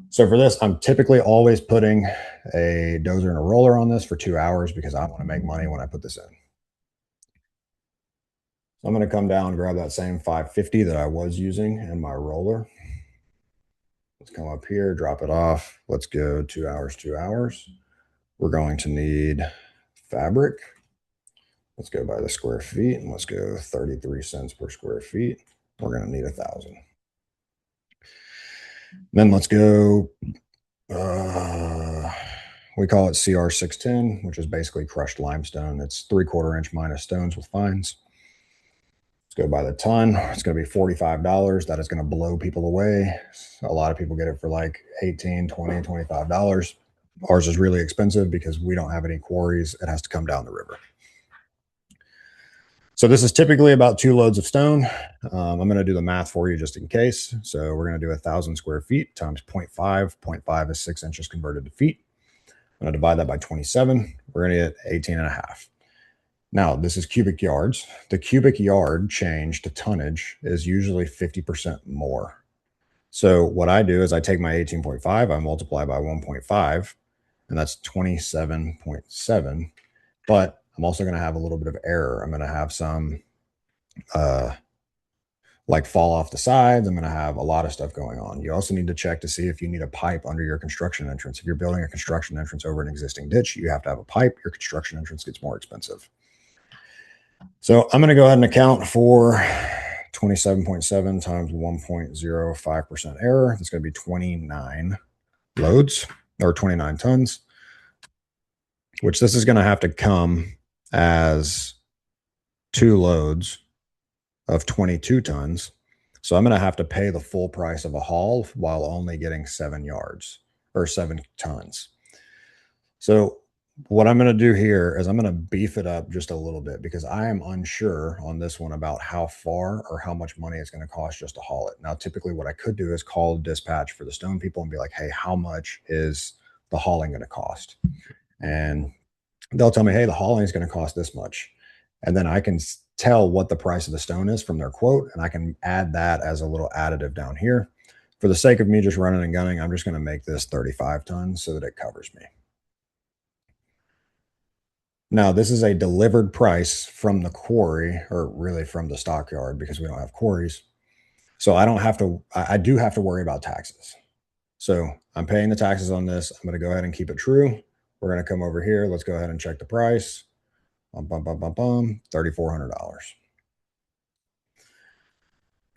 So for this, I'm typically always putting a dozer and a roller on this for 2 hours because I want to make money when I put this in. I'm going to come down and grab that same 550 that I was using in my roller. Let's come up here, drop it off. Let's go 2 hours, 2 hours. We're going to need fabric. Let's go by the square feet and let's go 33 cents per square feet. We're going to need 1,000. Then let's go, we call it CR610, which is basically crushed limestone. It's 3/4 inch minus stones with fines. Go by the ton. It's going to be $45. That is going to blow people away. A lot of people get it for like $18, $20, $25. Ours is really expensive because we don't have any quarries. It has to come down the river. So this is typically about 2 loads of stone. I'm going to do the math for you just in case. So we're going to do 1,000 square feet times 0.5. 0.5 is 6 inches converted to feet. I'm going to divide that by 27. We're going to get 18.5. Now, this is cubic yards. The cubic yard change to tonnage is usually 50% more. So what I do is I take my 18.5, I multiply by 1.5, and that's 27.7. But I'm also going to have a little bit of error. I'm going to have some like fall off the sides. I'm going to have a lot of stuff going on. You also need to check to see if you need a pipe under your construction entrance. If you're building a construction entrance over an existing ditch, you have to have a pipe. Your construction entrance gets more expensive. So I'm going to go ahead and account for 27.7 times 1.05% error. It's going to be 29 loads or 29 tons, which this is going to have to come as 2 loads of 22 tons. So I'm going to have to pay the full price of a haul while only getting 7 yards or 7 tons. So what I'm going to do here is I'm going to beef it up just a little bit because I am unsure on this one about how far or how much money it's going to cost just to haul it. Now, typically what I could do is call dispatch for the stone people and be like, hey, how much is the hauling going to cost? And they'll tell me, hey, the hauling is going to cost this much. And then I can tell what the price of the stone is from their quote, and I can add that as a little additive down here. For the sake of me just running and gunning, I'm just going to make this 35 tons so that it covers me. Now, this is a delivered price from the quarry, or really from the stockyard because we don't have quarries. So I don't have to, I do have to worry about taxes. So I'm paying the taxes on this. I'm going to go ahead and keep it true. We're going to come over here. Let's go ahead and check the price. $3,400.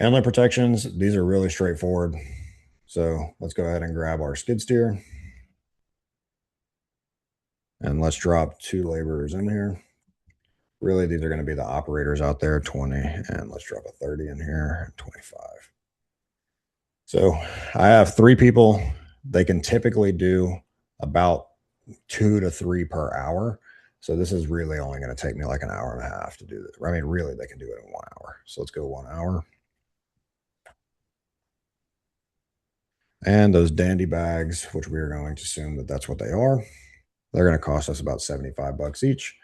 Inlet protections, these are really straightforward. So let's go ahead and grab our skid steer. And let's drop 2 laborers in here. Really, these are going to be the operators out there, 20. And let's drop a 30 in here, 25. So I have 3 people. They can typically do about 2 to 3 per hour. So this is really only going to take me like an hour and a half to do this. I mean, really, they can do it in 1 hour. So let's go 1 hour. And those dandy bags, which we are going to assume that that's what they are, they're going to cost us about 75 bucks each.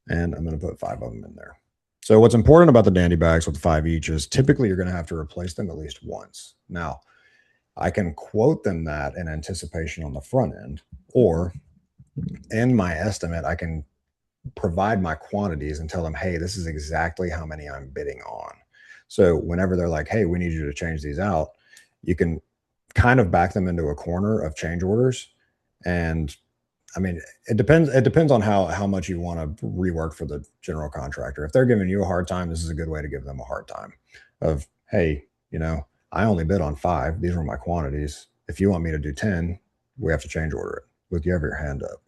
And I'm going to put 5 of them in there. So what's important about the dandy bags with 5 each is typically you're going to have to replace them at least once. Now, I can quote them that in anticipation on the front end, or in my estimate, I can provide my quantities and tell them, hey, this is exactly how many I'm bidding on. So whenever they're like, hey, we need you to change these out, you can kind of back them into a corner of change orders. And I mean, it depends. It depends on how much you want to rework for the general contractor. If they're giving you a hard time, this is a good way to give them a hard time. Of, hey, I only bid on 5. These were my quantities. If you want me to do 10, we have to change order it. Would you have your hand up?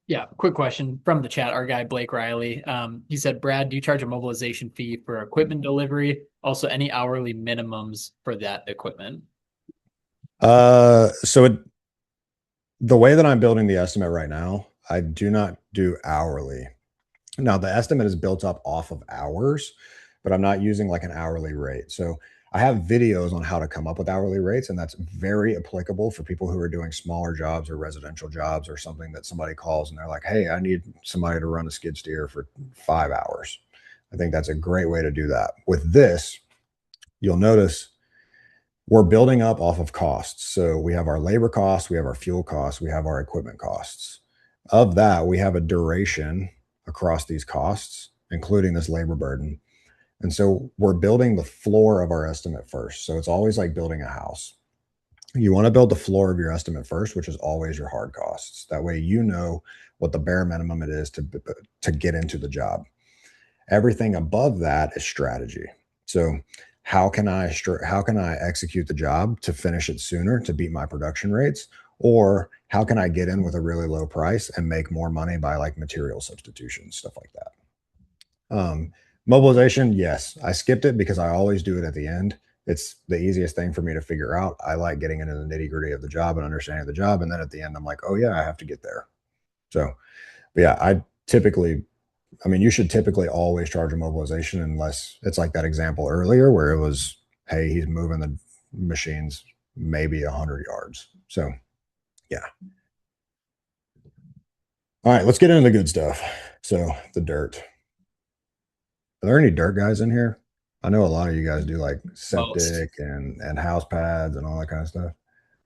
Yeah, quick question from the chat. Our guy Blake Riley, he said, "Brad, do you charge a mobilization fee for equipment delivery? Also, any hourly minimums for that equipment?" So the way that I'm building the estimate right now, I do not do hourly. Now the estimate is built up off of hours, but I'm not using like an hourly rate. So I have videos on how to come up with hourly rates, and that's very applicable for people who are doing smaller jobs or residential jobs or something that somebody calls and they're like, hey, I need somebody to run a skid steer for 5 hours. I think that's a great way to do that. With this, you'll notice we're building up off of costs. So we have our labor costs, we have our fuel costs, we have our equipment costs. Of that, we have a duration across these costs, including this labor burden. And so we're building the floor of our estimate first. So it's always like building a house. You want to build the floor of your estimate first, which is always your hard costs. That way, you know what the bare minimum it is to get into the job. Everything above that is strategy. So how can I execute the job to finish it sooner to beat my production rates? Or how can I get in with a really low price and make more money by like material substitution, stuff like that. Mobilization, yes, I skipped it because I always do it at the end. It's the easiest thing for me to figure out. I like getting into the nitty gritty of the job and understanding the job. And then at the end, I'm like, oh yeah, I have to get there. So, but yeah, you should typically always charge a mobilization unless it's like that example earlier where it was, hey, he's moving the machines maybe 100 yards. So, yeah. All right, let's get into the good stuff. So, the dirt. Are there any dirt guys in here? I know a lot of you guys do like septic and house pads and all that kind of stuff.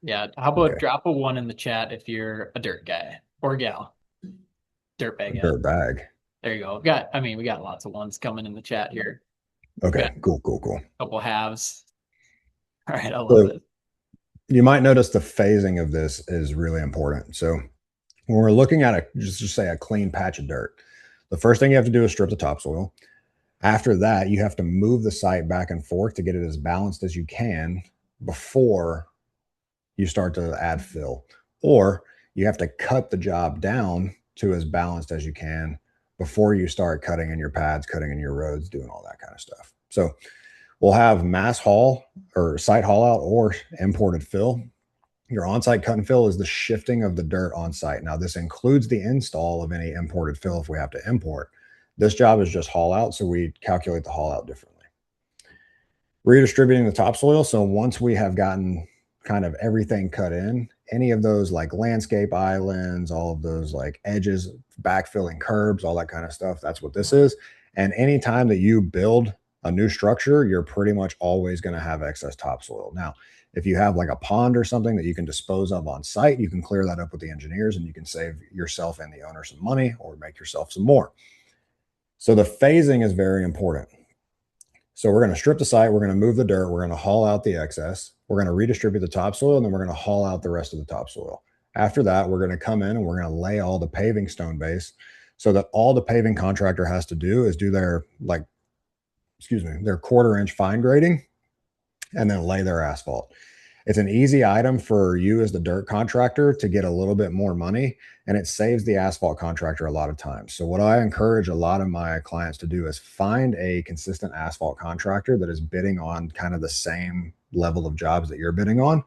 Yeah. How about drop a 1 in the chat if you're a dirt guy or gal? Dirt bag. Dirt bag. There you go. We got lots of 1s coming in the chat here. Okay, cool. A couple halves. All right, I love it. You might notice the phasing of this is really important. So when we're looking at just say a clean patch of dirt, the first thing you have to do is strip the topsoil. After that, you have to move the site back and forth to get it as balanced as you can before you start to add fill. Or you have to cut the job down to as balanced as you can before you start cutting in your pads, cutting in your roads, doing all that kind of stuff. So we'll have mass haul or site haul out or imported fill. Your on-site cut and fill is the shifting of the dirt on site. Now, this includes the install of any imported fill if we have to import. This job is just haul out, so we calculate the haul out differently. Redistributing the topsoil. So once we have gotten kind of everything cut in, any of those like landscape islands, all of those like edges, backfilling curbs, all that kind of stuff, that's what this is. And anytime that you build a new structure, you're pretty much always going to have excess topsoil. Now, if you have like a pond or something that you can dispose of on site, you can clear that up with the engineers and you can save yourself and the owner some money or make yourself some more. So the phasing is very important. So we're going to strip the site, we're going to move the dirt, we're going to haul out the excess, we're going to redistribute the topsoil, and then we're going to haul out the rest of the topsoil. After that, we're going to come in and we're going to lay all the paving stone base so that all the paving contractor has to do is do their their 1/4 inch fine grading and then lay their asphalt. It's an easy item for you as the dirt contractor to get a little bit more money, and it saves the asphalt contractor a lot of times. So what I encourage a lot of my clients to do is find a consistent asphalt contractor that is bidding on kind of the same level of jobs that you're bidding on,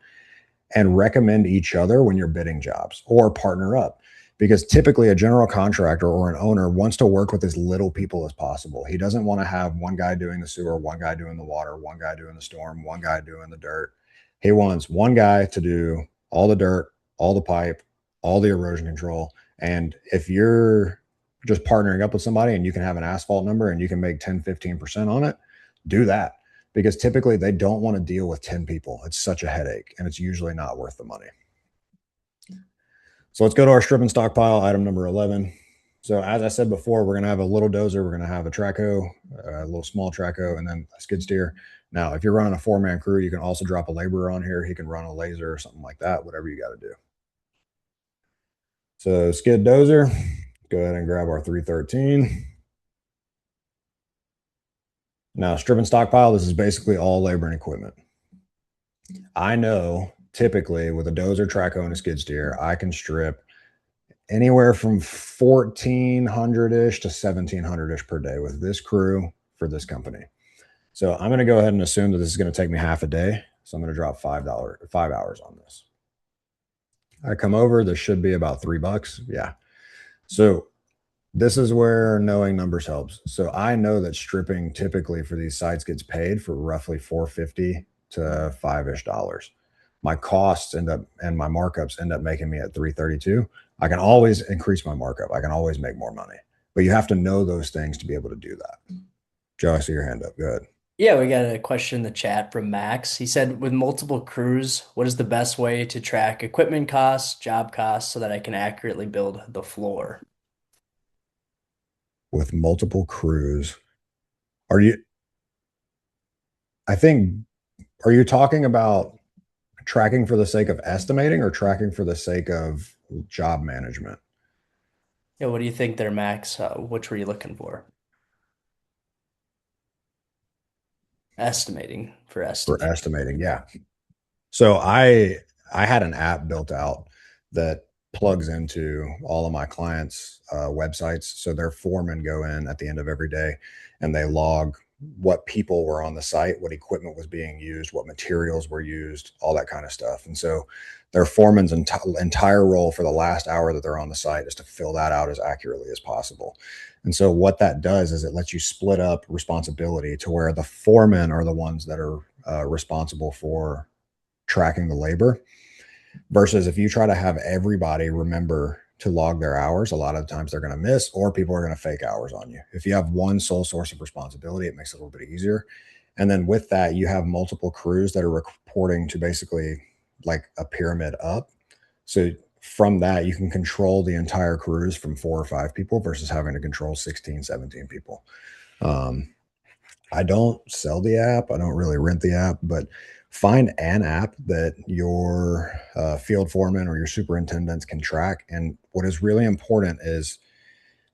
and recommend each other when you're bidding jobs, or partner up. Because typically a general contractor or an owner wants to work with as little people as possible. He doesn't want to have one guy doing the sewer, one guy doing the water, one guy doing the storm, one guy doing the dirt. He wants one guy to do all the dirt, all the pipe, all the erosion control. And if you're just partnering up with somebody and you can have an asphalt number and you can make 10, 15% on it, do that. Because typically they don't want to deal with 10 people. It's such a headache, and it's usually not worth the money. So let's go to our strip and stockpile, item number 11. So as I said before, we're going to have a little dozer, we're going to have a track hoe, a little small track hoe, and then a skid steer. Now, if you're running a 4-man crew, you can also drop a laborer on here. He can run a laser or something like that, whatever you got to do. So skid dozer, go ahead and grab our 313. Now, strip and stockpile, this is basically all labor and equipment. I know typically with a dozer, track hoe, and a skid steer, I can strip anywhere from 1,400-ish to 1,700-ish per day with this crew for this company. So I'm going to go ahead and assume that this is going to take me half a day. So I'm going to drop $5 hours on this. I come over, this should be about $3. Yeah. So this is where knowing numbers helps. So I know that stripping typically for these sites gets paid for roughly $4.50 to $5-ish. My costs end up and my markups end up making me at $3.32. I can always increase my markup. I can always make more money, but you have to know those things to be able to do that. Joe, I see your hand up. Go ahead. Yeah, we got a question in the chat from Max. He said, with multiple crews, what is the best way to track equipment costs, job costs, so that I can accurately build the floor? With multiple crews, are you talking about tracking for the sake of estimating or tracking for the sake of job management? Yeah, what do you think there, Max? Which were you looking for? Estimating, for estimating. Yeah. So I had an app built out that plugs into all of my clients' websites. So their foremen go in at the end of every day and they log what people were on the site, what equipment was being used, what materials were used, all that kind of stuff. And so their foreman's entire role for the last hour that they're on the site is to fill that out as accurately as possible. And so what that does is it lets you split up responsibility to where the foremen are the ones that are responsible for tracking the labor, versus if you try to have everybody remember to log their hours, a lot of times they're going to miss, or people are going to fake hours on you. If you have one sole source of responsibility, it makes it a little bit easier. And then with that, you have multiple crews that are reporting to basically like a pyramid up. So from that, you can control the entire crews from 4 or 5 people versus having to control 16, 17 people. I don't sell the app. I don't really rent the app, but find an app that your field foreman or your superintendents can track. And what is really important is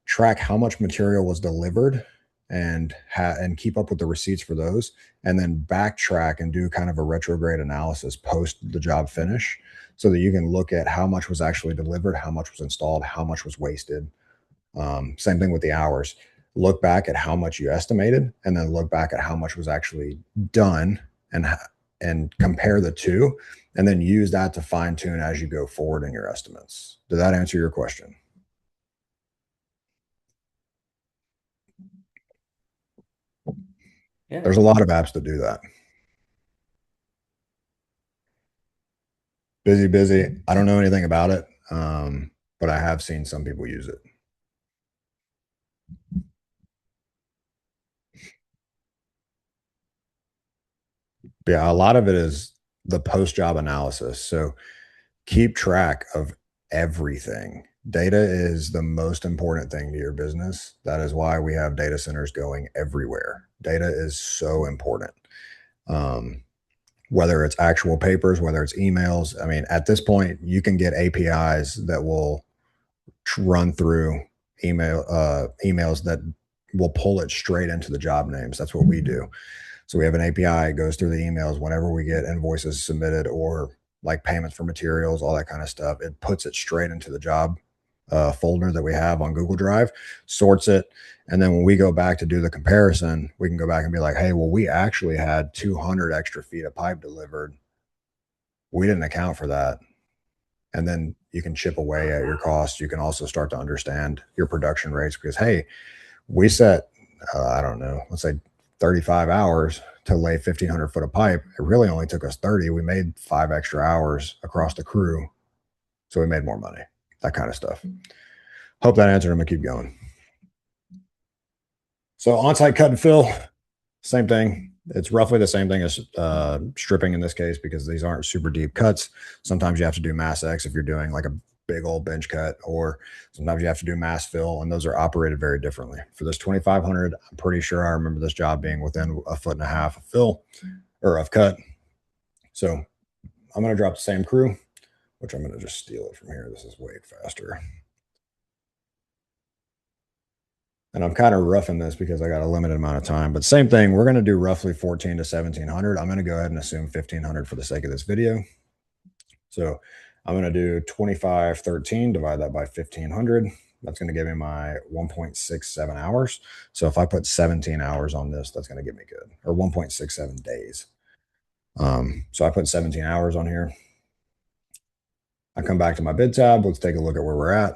track how much material was delivered and keep up with the receipts for those, and then backtrack and do kind of a retrograde analysis post the job finish, so that you can look at how much was actually delivered, how much was installed, how much was wasted. Same thing with the hours. Look back at how much you estimated, and then look back at how much was actually done, and compare the two, and then use that to fine tune as you go forward in your estimates. Did that answer your question? Yeah. There's a lot of apps that do that. Busy. I don't know anything about it, but I have seen some people use it. But yeah, a lot of it is the post-job analysis. So keep track of everything. Data is the most important thing to your business. That is why we have data centers going everywhere. Data is so important. Whether it's actual papers, whether it's emails. I mean, at this point, you can get APIs that will run through emails that will pull it straight into the job names. That's what we do. So we have an API, it goes through the emails whenever we get invoices submitted or like payments for materials, all that kind of stuff. It puts it straight into the job folder that we have on Google Drive, sorts it. And then when we go back to do the comparison, we can go back and be like, hey, well, we actually had 200 extra feet of pipe delivered. We didn't account for that. And then you can chip away at your costs. You can also start to understand your production rates because, hey, we set, I don't know, let's say 35 hours to lay 1,500 foot of pipe. It really only took us 30. We made 5 extra hours across the crew. So we made more money, that kind of stuff. Hope that answered. I'm going to keep going. So on-site cut and fill, same thing. It's roughly the same thing as stripping in this case because these aren't super deep cuts. Sometimes you have to do mass X if you're doing like a big old bench cut, or sometimes you have to do mass fill, and those are operated very differently. For this 2,500, I'm pretty sure I remember this job being within 1.5 feet of fill or of cut. So I'm going to drop the same crew, which I'm going to just steal it from here. This is way faster. And I'm kind of roughing this because I got a limited amount of time, but same thing. We're going to do roughly 14 to 1,700. I'm going to go ahead and assume 1,500 for the sake of this video. So I'm going to do 2513, divide that by 1,500. That's going to give me my 1.67 hours. So if I put 17 hours on this, that's going to give me good, or 1.67 days. So I put 17 hours on here. I come back to my bid tab. Let's take a look at where we're at.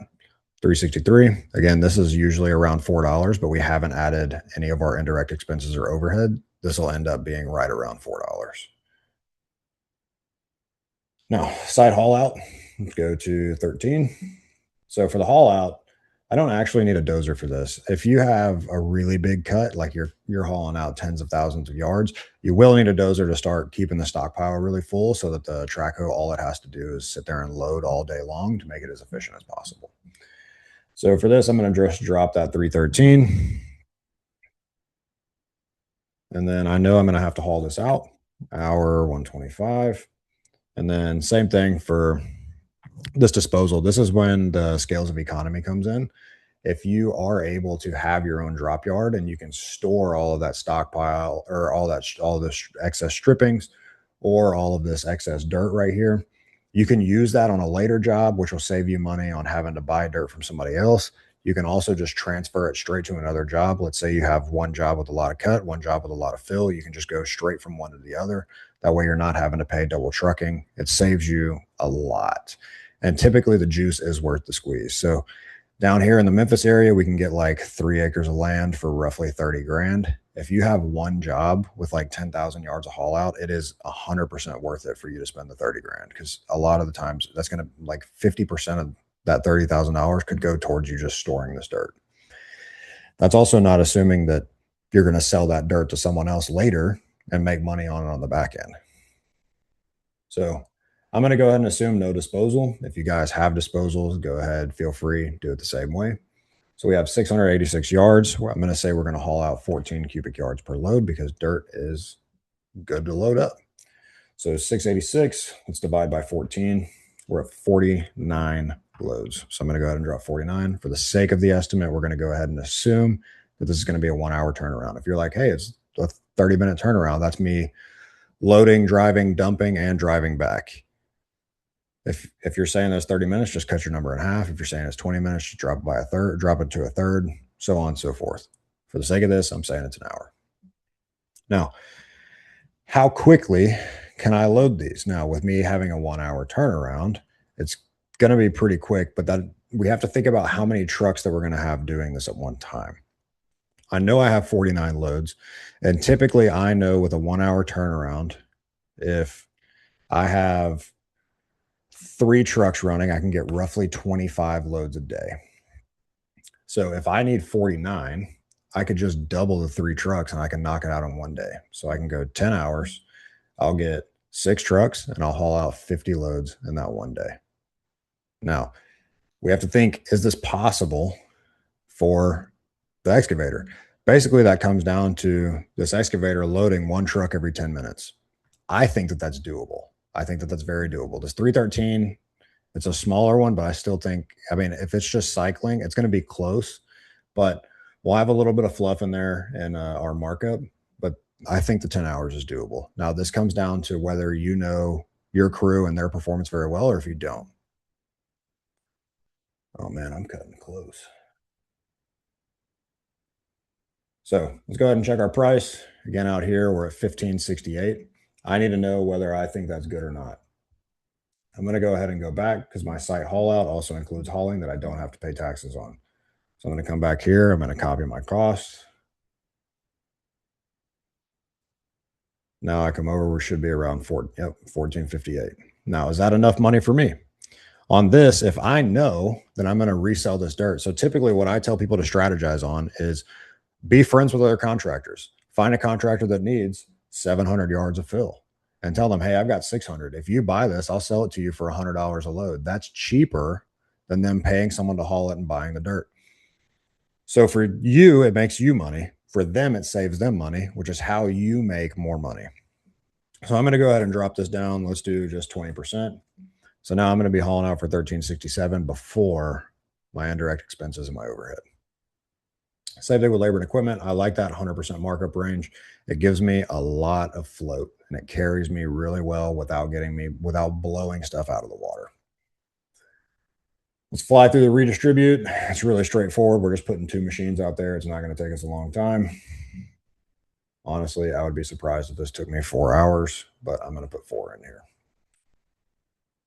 363. Again, this is usually around $4, but we haven't added any of our indirect expenses or overhead. This will end up being right around $4. Now, side haul out, let's go to 13. So for the haul out, I don't actually need a dozer for this. If you have a really big cut, like you're hauling out tens of thousands of yards, you will need a dozer to start keeping the stockpile really full so that the track hoe, all it has to do is sit there and load all day long to make it as efficient as possible. So for this, I'm going to just drop that 313. And then I know I'm going to have to haul this out, hour 125. And then same thing for this disposal. This is when the scales of economy comes in. If you are able to have your own drop yard and you can store all of that stockpile or all this excess strippings or all of this excess dirt right here, you can use that on a later job, which will save you money on having to buy dirt from somebody else. You can also just transfer it straight to another job. Let's say you have one job with a lot of cut, one job with a lot of fill. You can just go straight from one to the other. That way you're not having to pay double trucking. It saves you a lot. And typically the juice is worth the squeeze. So down here in the Memphis area, we can get like 3 acres of land for roughly 30 grand. If you have one job with like 10,000 yards of haul out, it is 100% worth it for you to spend the 30 grand. Because a lot of the times that's going to like 50% of that $30,000 could go towards you just storing this dirt. That's also not assuming that you're going to sell that dirt to someone else later and make money on it on the back end. So I'm going to go ahead and assume no disposal. If you guys have disposals, go ahead, feel free, do it the same way. So we have 686 yards. I'm going to say we're going to haul out 14 cubic yards per load because dirt is good to load up. So 686, let's divide by 14. We're at 49 loads. So I'm going to go ahead and drop 49. For the sake of the estimate, we're going to go ahead and assume that this is going to be a 1 hour turnaround. If you're like, hey, it's a 30-minute turnaround, that's me loading, driving, dumping, and driving back. If you're saying that's 30 minutes, just cut your number in half. If you're saying it's 20 minutes, just drop it by a third, drop it to a third, so on and so forth. For the sake of this, I'm saying it's an hour. Now, how quickly can I load these? Now, with me having a 1 hour turnaround, it's going to be pretty quick, but that we have to think about how many trucks that we're going to have doing this at one time. I know I have 49 loads, and typically I know with a 1 hour turnaround, if I have 3 trucks running, I can get roughly 25 loads a day. So if I need 49, I could just double the 3 trucks and I can knock it out in one day. So I can go 10 hours. I'll get 6 trucks and I'll haul out 50 loads in that one day. Now, we have to think, is this possible for the excavator? Basically, that comes down to this excavator loading 1 truck every 10 minutes. I think that that's doable. I think that that's very doable. This 313, it's a smaller one, but I still think, I mean, if it's just cycling, it's going to be close, but we'll have a little bit of fluff in there in our markup, but I think the 10 hours is doable. Now, this comes down to whether you know your crew and their performance very well, or if you don't. Oh man, I'm cutting close. So let's go ahead and check our price. Again, out here, we're at 1568. I need to know whether I think that's good or not. I'm going to go ahead and go back because my site haul out also includes hauling that I don't have to pay taxes on. So I'm going to come back here. I'm going to copy my costs. Now I come over, we should be around 1458. Now, is that enough money for me? On this, if I know that I'm going to resell this dirt. So typically what I tell people to strategize on is be friends with other contractors. Find a contractor that needs 700 yards of fill and tell them, hey, I've got 600. If you buy this, I'll sell it to you for $100 a load. That's cheaper than them paying someone to haul it and buying the dirt. So for you, it makes you money. For them, it saves them money, which is how you make more money. So I'm going to go ahead and drop this down. Let's do just 20%. So now I'm going to be hauling out for 1367 before my indirect expenses and my overhead. Same thing with labor and equipment. I like that 100% markup range. It gives me a lot of float and it carries me really well without blowing stuff out of the water. Let's fly through the redistribute. It's really straightforward. We're just putting 2 machines out there. It's not going to take us a long time. Honestly, I would be surprised if this took me 4 hours, but I'm going to put 4 in here.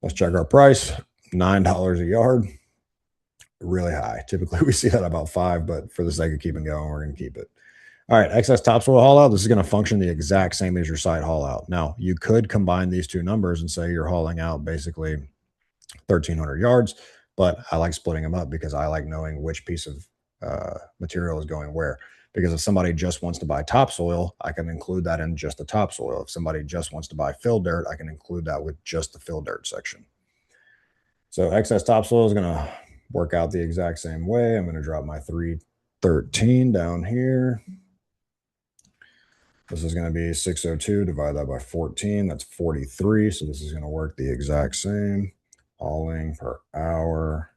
Let's check our price. $9 a yard. Really high. Typically, we see that about 5, but for the sake of keeping going, we're going to keep it. All right, excess topsoil haul out. This is going to function the exact same as your site haul out. Now, you could combine these 2 numbers and say you're hauling out basically 1,300 yards, but I like splitting them up because I like knowing which piece of material is going where. Because if somebody just wants to buy topsoil, I can include that in just the topsoil. If somebody just wants to buy fill dirt, I can include that with just the fill dirt section. So excess topsoil is going to work out the exact same way. I'm going to drop my 313 down here. This is going to be 602, divide that by 14. That's 43. So this is going to work the exact same. Hauling per hour,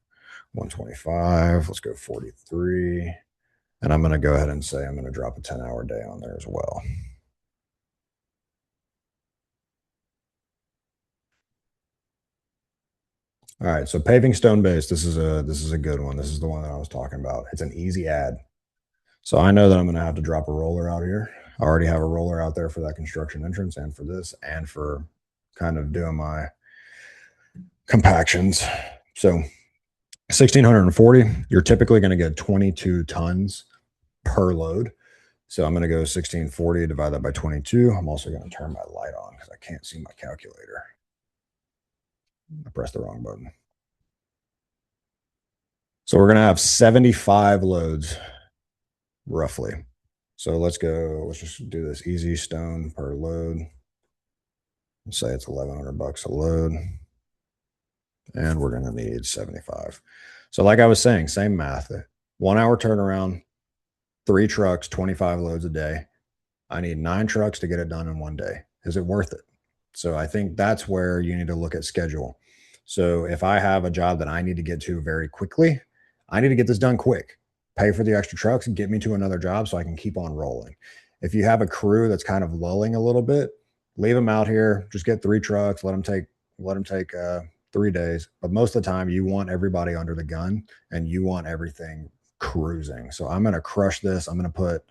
125. Let's go 43. And I'm going to go ahead and say I'm going to drop a 10-hour day on there as well. All right, so paving stone base. This is a good one. This is the one that I was talking about. It's an easy add. So I know that I'm going to have to drop a roller out here. I already have a roller out there for that construction entrance and for this and for kind of doing my compactions. So 1,640, you're typically going to get 22 tons per load. So I'm going to go 1,640, divide that by 22. I'm also going to turn my light on because I can't see my calculator. I pressed the wrong button. So we're going to have 75 loads roughly. So let's just do this easy stone per load. Let's say it's $1,100 a load. And we're going to need 75. So like I was saying, same math, 1 hour turnaround, 3 trucks, 25 loads a day. I need 9 trucks to get it done in 1 day. Is it worth it? So I think that's where you need to look at schedule. So if I have a job that I need to get to very quickly, I need to get this done quick. Pay for the extra trucks and get me to another job so I can keep on rolling. If you have a crew that's kind of lulling a little bit, leave them out here. Just get 3 trucks. Let them take 3 days. But most of the time, you want everybody under the gun and you want everything cruising. So I'm going to crush this. I'm going to put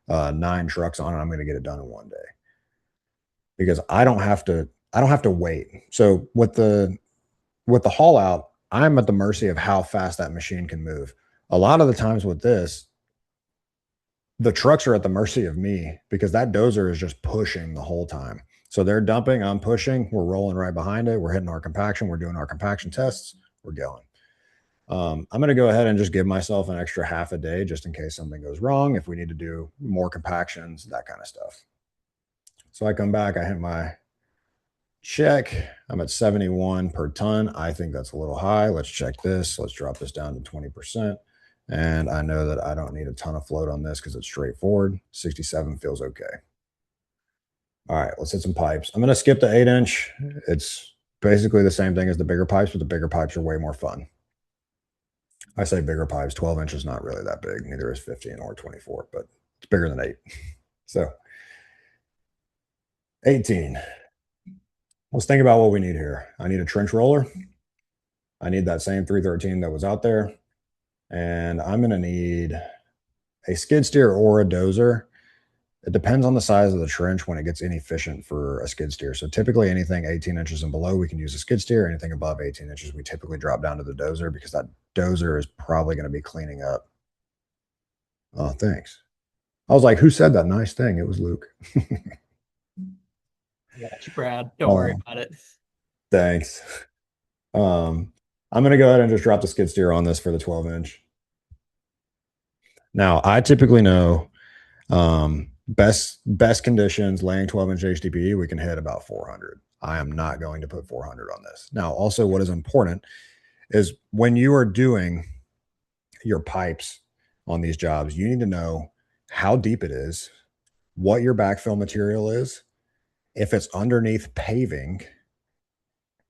9 trucks on it. I'm going to get it done in 1 day because I don't have to wait. So with the haul out, I'm at the mercy of how fast that machine can move. A lot of the times with this, the trucks are at the mercy of me because that dozer is just pushing the whole time. So they're dumping, I'm pushing, we're rolling right behind it. We're hitting our compaction. We're doing our compaction tests. We're going. I'm going to go ahead and just give myself an extra half a day just in case something goes wrong. If we need to do more compactions, that kind of stuff. So I come back, I hit my check. I'm at 71 per ton. I think that's a little high. Let's check this. Let's drop this down to 20%. And I know that I don't need a ton of float on this because it's straightforward. 67 feels okay. All right, let's hit some pipes. I'm going to skip the 8-inch. It's basically the same thing as the bigger pipes, but the bigger pipes are way more fun. I say bigger pipes. 12 inches is not really that big. Neither is 15 or 24, but it's bigger than 8. So 18. Let's think about what we need here. I need a trench roller. I need that same 313 that was out there. And I'm going to need a skid steer or a dozer. It depends on the size of the trench when it gets inefficient for a skid steer. So typically anything 18 inches and below, we can use a skid steer. Anything above 18 inches, we typically drop down to the dozer because that dozer is probably going to be cleaning up. Oh, thanks. I was like, who said that nice thing? It was Luke. Yeah, Brad. Don't worry about it. Thanks. I'm going to go ahead and just drop the skid steer on this for the 12-inch. Now, I typically know best conditions, laying 12-inch HDPE, we can hit about 400. I am not going to put 400 on this. Now, also what is important is when you are doing your pipes on these jobs, you need to know how deep it is, what your backfill material is, if it's underneath paving,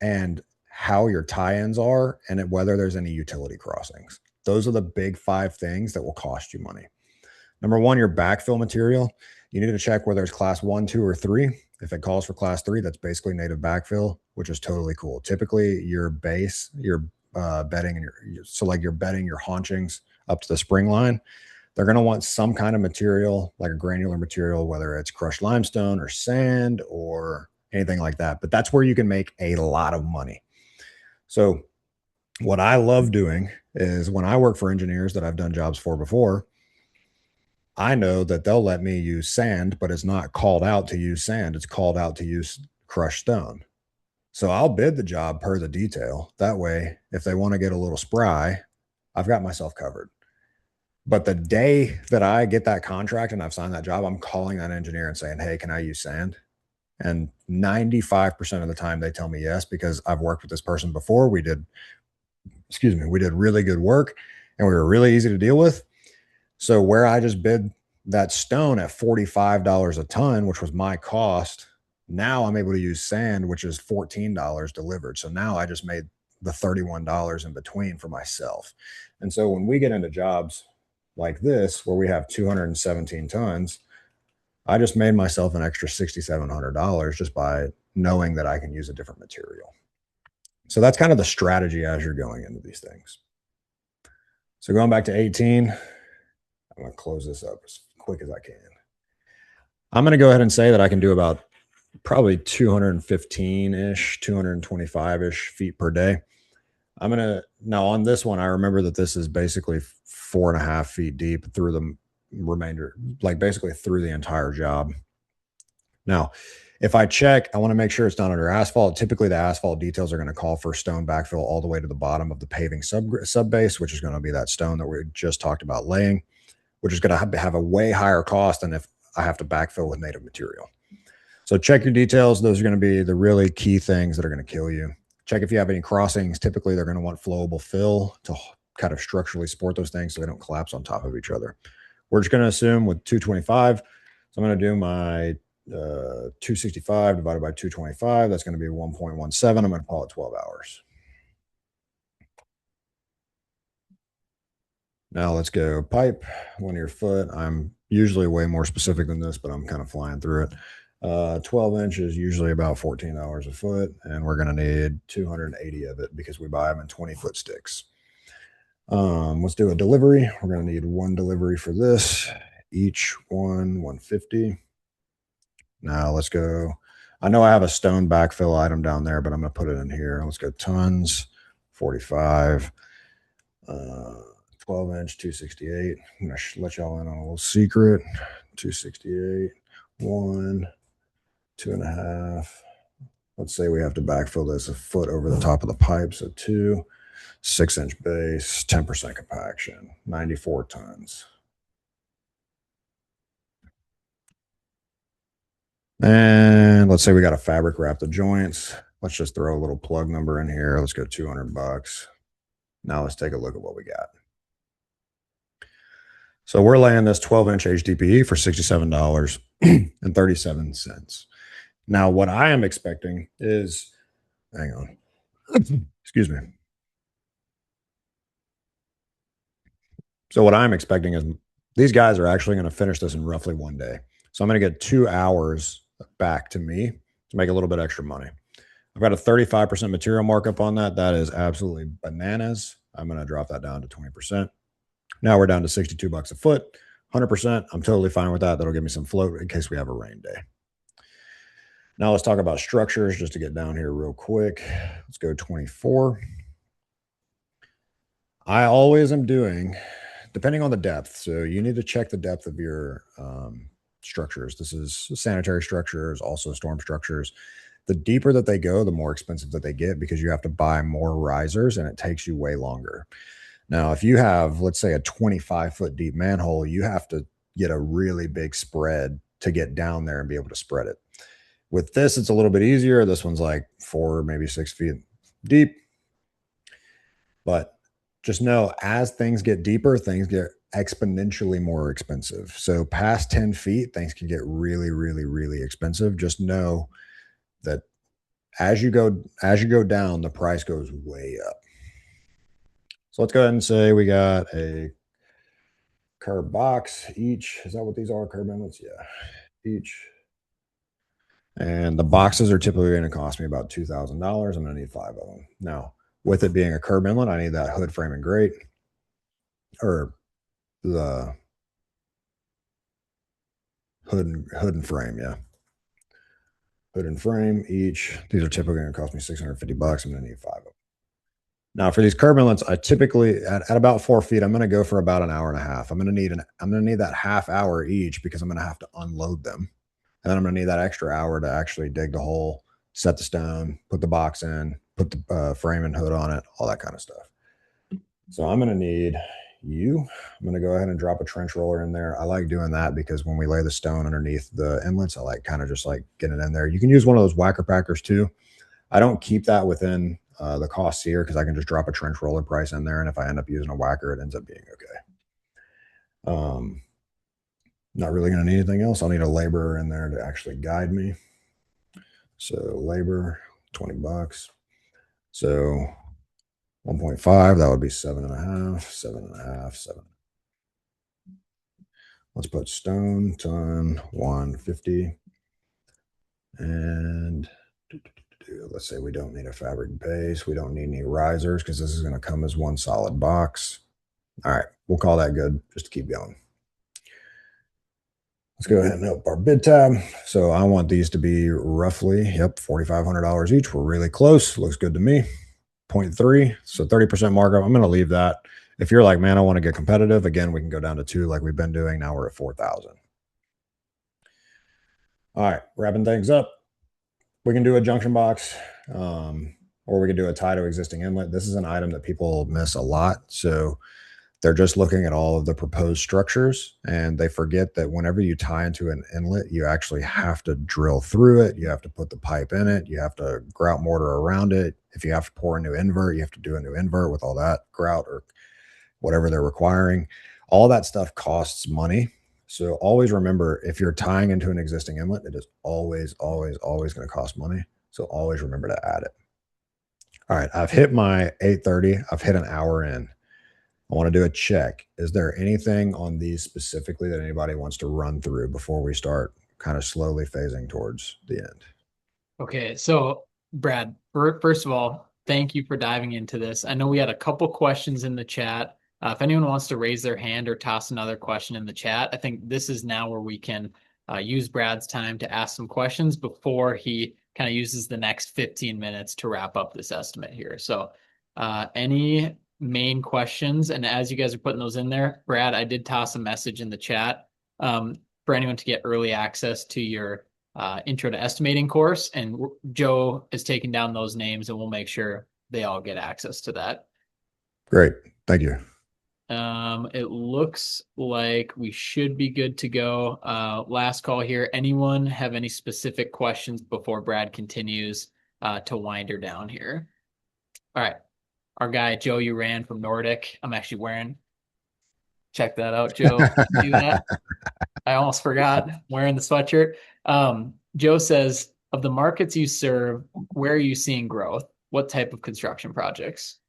and how your tie-ins are, and whether there's any utility crossings. Those are the big 5 things that will cost you money. Number 1, your backfill material. You need to check whether it's class 1, 2, or 3. If it calls for class 3, that's basically native backfill, which is totally cool. Typically, your base, your bedding, and your bedding, your haunchings up to the spring line, they're going to want some kind of material, like a granular material, whether it's crushed limestone or sand or anything like that. But that's where you can make a lot of money. So what I love doing is when I work for engineers that I've done jobs for before, I know that they'll let me use sand, but it's not called out to use sand. It's called out to use crushed stone. So I'll bid the job per the detail. That way, if they want to get a little spry, I've got myself covered. But the day that I get that contract and I've signed that job, I'm calling that engineer and saying, hey, can I use sand? And 95% of the time they tell me yes, because I've worked with this person before. We did really good work and we were really easy to deal with. So where I just bid that stone at $45 a ton, which was my cost, now I'm able to use sand, which is $14 delivered. So now I just made the $31 in between for myself. And so when we get into jobs like this, where we have 217 tons, I just made myself an extra $6,700 just by knowing that I can use a different material. So that's kind of the strategy as you're going into these things. So going back to 18, I'm going to close this up as quick as I can. I'm going to go ahead and say that I can do about probably 215-ish, 225-ish feet per day. Now on this one, I remember that this is basically 4.5 feet deep through the remainder, like basically through the entire job. Now, if I check, I want to make sure it's not under asphalt. Typically, the asphalt details are going to call for stone backfill all the way to the bottom of the paving sub base, which is going to be that stone that we just talked about laying, which is going to have a way higher cost than if I have to backfill with native material. So check your details. Those are going to be the really key things that are going to kill you. Check if you have any crossings. Typically, they're going to want flowable fill to kind of structurally support those things so they don't collapse on top of each other. We're just going to assume with 225. So I'm going to do my 265 divided by 225. That's going to be 1.17. I'm going to call it 12 hours. Now let's go pipe, linear foot. I'm usually way more specific than this, but I'm kind of flying through it. 12 inches, usually about 14 hours a foot, and we're going to need 280 of it because we buy them in 20-foot sticks. Let's do a delivery. We're going to need 1 delivery for this, each one 150. Now let's go. I know I have a stone backfill item down there, but I'm going to put it in here. Let's go tons, 45, 12-inch, 268. I'm going to let y'all in on a little secret. 268, 1, 2.5. Let's say we have to backfill this a foot over the top of the pipe. So 2, 6-inch base, 10% compaction, 94 tons. And let's say we got to fabric wrap the joints. Let's just throw a little plug number in here. Let's go $200. Now let's take a look at what we got. So we're laying this 12-inch HDPE for $67.37. Now what I am expecting is, hang on, excuse me. So what I'm expecting is these guys are actually going to finish this in roughly 1 day. So I'm going to get 2 hours back to me to make a little bit extra money. I've got a 35% material markup on that. That is absolutely bananas. I'm going to drop that down to 20%. Now we're down to 62 bucks a foot, 100%. I'm totally fine with that. That'll give me some float in case we have a rain day. Now let's talk about structures just to get down here real quick. Let's go 24. I always am doing, depending on the depth. So you need to check the depth of your structures. This is sanitary structures, also storm structures. The deeper that they go, the more expensive that they get because you have to buy more risers and it takes you way longer. Now, if you have, let's say, a 25-foot deep manhole, you have to get a really big spread to get down there and be able to spread it. With this, it's a little bit easier. This one's like 4, maybe 6 feet deep. But just know as things get deeper, things get exponentially more expensive. So past 10 feet, things can get really, really, really expensive. Just know that as you go down, the price goes way up. So let's go ahead and say we got a curb box each. Is that what these are? Curb inlets? Yeah, each. And the boxes are typically going to cost me about $2,000. I'm going to need 5 of them. Now, with it being a curb inlet, I need that hood frame and grate, or the hood and frame. Yeah, hood and frame each. These are typically going to cost me $650. I'm going to need 5 of them. Now, for these curb inlets, I typically at about 4 feet, I'm going to go for about an hour and a half. I'm going to need that half hour each because I'm going to have to unload them, and then I'm going to need that extra hour to actually dig the hole, set the stone, put the box in, put the frame and hood on it, all that kind of stuff. So I'm going to need you. I'm going to go ahead and drop a trench roller in there. I like doing that because when we lay the stone underneath the inlets, I like kind of just like getting it in there. You can use one of those whacker packers too. I don't keep that within the costs here because I can just drop a trench roller price in there. And if I end up using a whacker, it ends up being okay. Not really going to need anything else. I'll need a laborer in there to actually guide me. So labor, $20. So 1.5, that would be 7.5, 7.5, 7. Let's put stone, ton, 150. And let's say we don't need a fabric base. We don't need any risers because this is going to come as one solid box. All right, we'll call that good just to keep going. Let's go ahead and open our bid tab. So I want these to be roughly, $4,500 each. We're really close. Looks good to me. 0.3, so 30% markup. I'm going to leave that. If you're like, man, I want to get competitive, again, we can go down to 2 like we've been doing. Now we're at 4,000. All right, wrapping things up. We can do a junction box, or we can do a tie to existing inlet. This is an item that people miss a lot. So they're just looking at all of the proposed structures and they forget that whenever you tie into an inlet, you actually have to drill through it. You have to put the pipe in it. You have to grout mortar around it. If you have to pour a new invert, you have to do a new invert with all that grout or whatever they're requiring. All that stuff costs money. So always remember, if you're tying into an existing inlet, it is always, always, always going to cost money. So always remember to add it. All right, I've hit my 8:30. I've hit an hour in. I want to do a check. Is there anything on these specifically that anybody wants to run through before we start kind of slowly phasing towards the end? Okay, so Brad, first of all, thank you for diving into this. I know we had a couple questions in the chat. If anyone wants to raise their hand or toss another question in the chat, I think this is now where we can use Brad's time to ask some questions before he kind of uses the next 15 minutes to wrap up this estimate here. So any main questions? And as you guys are putting those in there, Brad, I did toss a message in the chat for anyone to get early access to your intro to estimating course. And Joe is taking down those names and we'll make sure they all get access to that. Great. Thank you. It looks like we should be good to go. Last call here. Anyone have any specific questions before Brad continues to wind her down here? All right. Our guy, Joe Uran from Nordic. I'm actually wearing, check that out, Joe. Do that. I almost forgot, wearing the sweatshirt. Joe says, of the markets you serve, where are you seeing growth? What type of construction projects?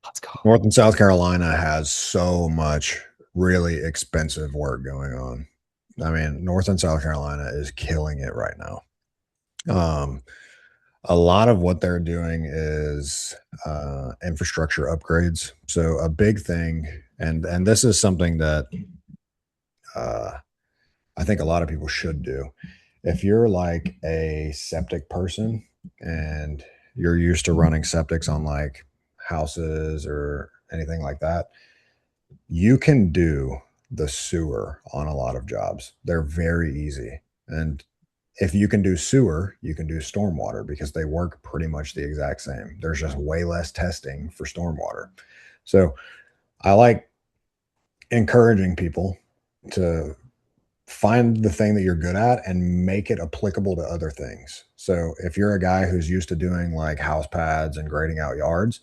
Let's go. North and South Carolina has so much really expensive work going on. I mean, North and South Carolina is killing it right now. A lot of what they're doing is infrastructure upgrades. So a big thing, and this is something that uh, I think a lot of people should do. If you're like a septic person and you're used to running septics on like houses or anything like that, you can do the sewer on a lot of jobs. They're very easy. And if you can do sewer, you can do stormwater because they work pretty much the exact same. There's just way less testing for stormwater. So I like encouraging people to find the thing that you're good at and make it applicable to other things. So if you're a guy who's used to doing like house pads and grading out yards,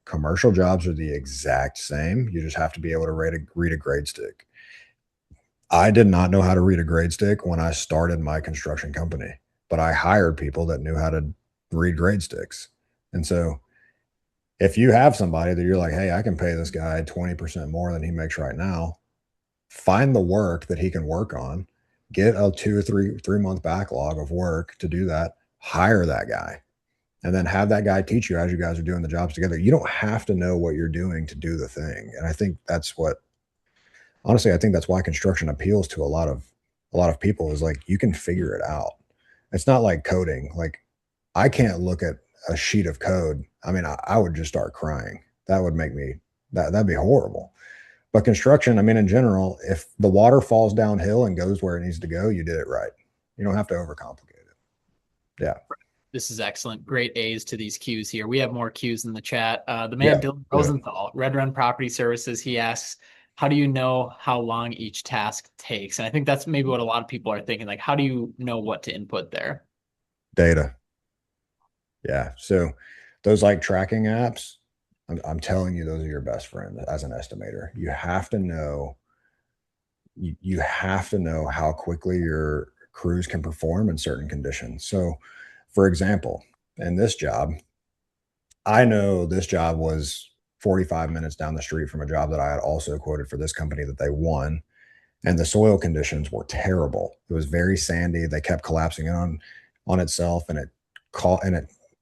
commercial jobs are the exact same. You just have to be able to read a grade stick. I did not know how to read a grade stick when I started my construction company, but I hired people that knew how to read grade sticks. And so if you have somebody that you're like, hey, I can pay this guy 20% more than he makes right now, find the work that he can work on, get a 2 or 3 month backlog of work to do that, hire that guy, and then have that guy teach you as you guys are doing the jobs together. You don't have to know what you're doing to do the thing. And I think that's what honestly, I think that's why construction appeals to a lot of people is like you can figure it out. It's not like coding. Like I can't look at a sheet of code. I mean, I would just start crying. That would make me that'd be horrible. But construction, I mean, in general, if the water falls downhill and goes where it needs to go, you did it right. You don't have to overcomplicate it. Yeah. This is excellent. Great A's to these cues here. We have more cues in the chat. The man Yeah. Dylan Yeah. Rosenthal, Red Run Property Services, he asks, how do you know how long each task takes? And I think that's maybe what a lot of people are thinking. Like, how do you know what to input there? Data. Yeah. So those like tracking apps, I'm telling you, those are your best friend as an estimator. You have to know how quickly your crews can perform in certain conditions. So, for example, in this job, I know this job was 45 minutes down the street from a job that I had also quoted for this company that they won, and the soil conditions were terrible. It was very sandy. They kept collapsing in on itself, and it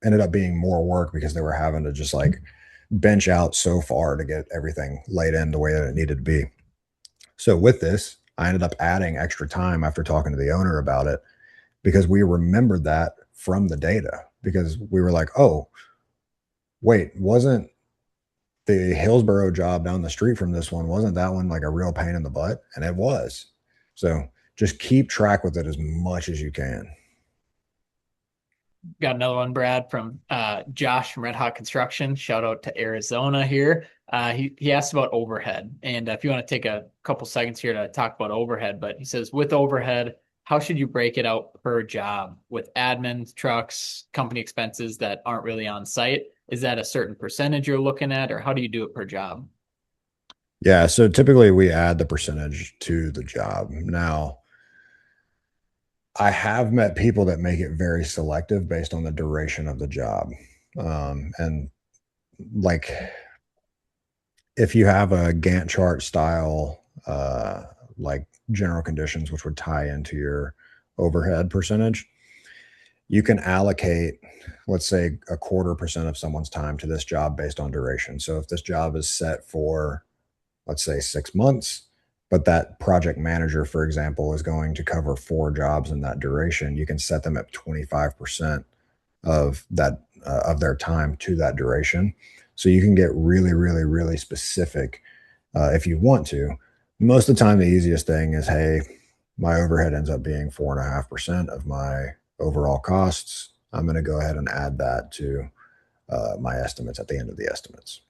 ended up being more work because they were having to just like bench out so far to get everything laid in the way that it needed to be. So with this, I ended up adding extra time after talking to the owner about it because we remembered that from the data because we were like, oh, wait, wasn't the Hillsboro job down the street from this one, wasn't that one like a real pain in the butt? And it was. So just keep track with it as much as you can. Got another one, Brad, from Josh from Red Hot Construction. Shout out to Arizona here. He asked about overhead. And if you want to take a couple seconds here to talk about overhead, but he says, with overhead, how should you break it out per job with admin, trucks, company expenses that aren't really on site? Is that a certain percentage you're looking at, or how do you do it per job? Yeah. So typically we add the percentage to the job. Now, I have met people that make it very selective based on the duration of the job. And like if you have a Gantt chart style, like general conditions, which would tie into your overhead percentage, you can allocate, let's say, 0.25% of someone's time to this job based on duration. So if this job is set for, let's say, 6 months, but that project manager, for example, is going to cover 4 jobs in that duration, you can set them at 25% of that of their time to that duration. So you can get really, really, really specific if you want to. Most of the time, the easiest thing is, hey, my overhead ends up being 4.5% of my overall costs. I'm going to go ahead and add that to my estimates at the end of the estimates.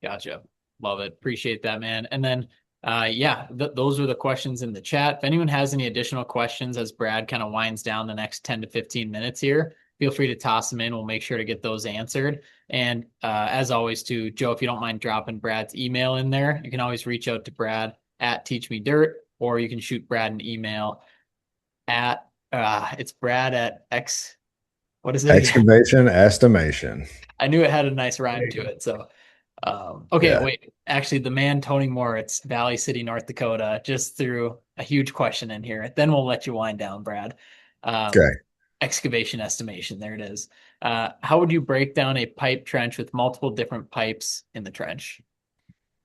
Gotcha. Love it. Appreciate that, man. And then, yeah, those are the questions in the chat. If anyone has any additional questions as Brad kind of winds down the next 10 to 15 minutes here, feel free to toss them in. We'll make sure to get those answered. And as always, too, Joe, if you don't mind dropping Brad's email in there, you can always reach out to Brad at Teach Me Dirt, or you can shoot Brad an email at it's Brad at X. What is it again? Excavation estimation. I knew it had a nice rhyme to it. So okay, Yeah. wait. Actually, the man Tony Moritz, Valley City, North Dakota, just threw a huge question in here. Then we'll let you wind down, Brad. Okay. excavation estimation. There it is. How would you break down a pipe trench with multiple different pipes in the trench?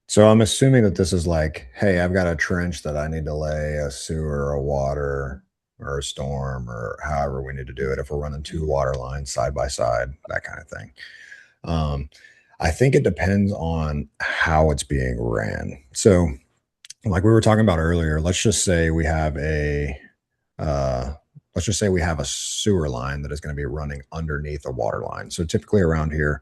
So I'm assuming that this is like, hey, I've got a trench that I need to lay a sewer, a water, or a storm, or however we need to do it. If we're running two water lines side by side, that kind of thing. Um, I think it depends on how it's being ran. So, like we were talking about earlier, uh, let's just say we have a sewer line that is going to be running underneath a water line. So typically around here,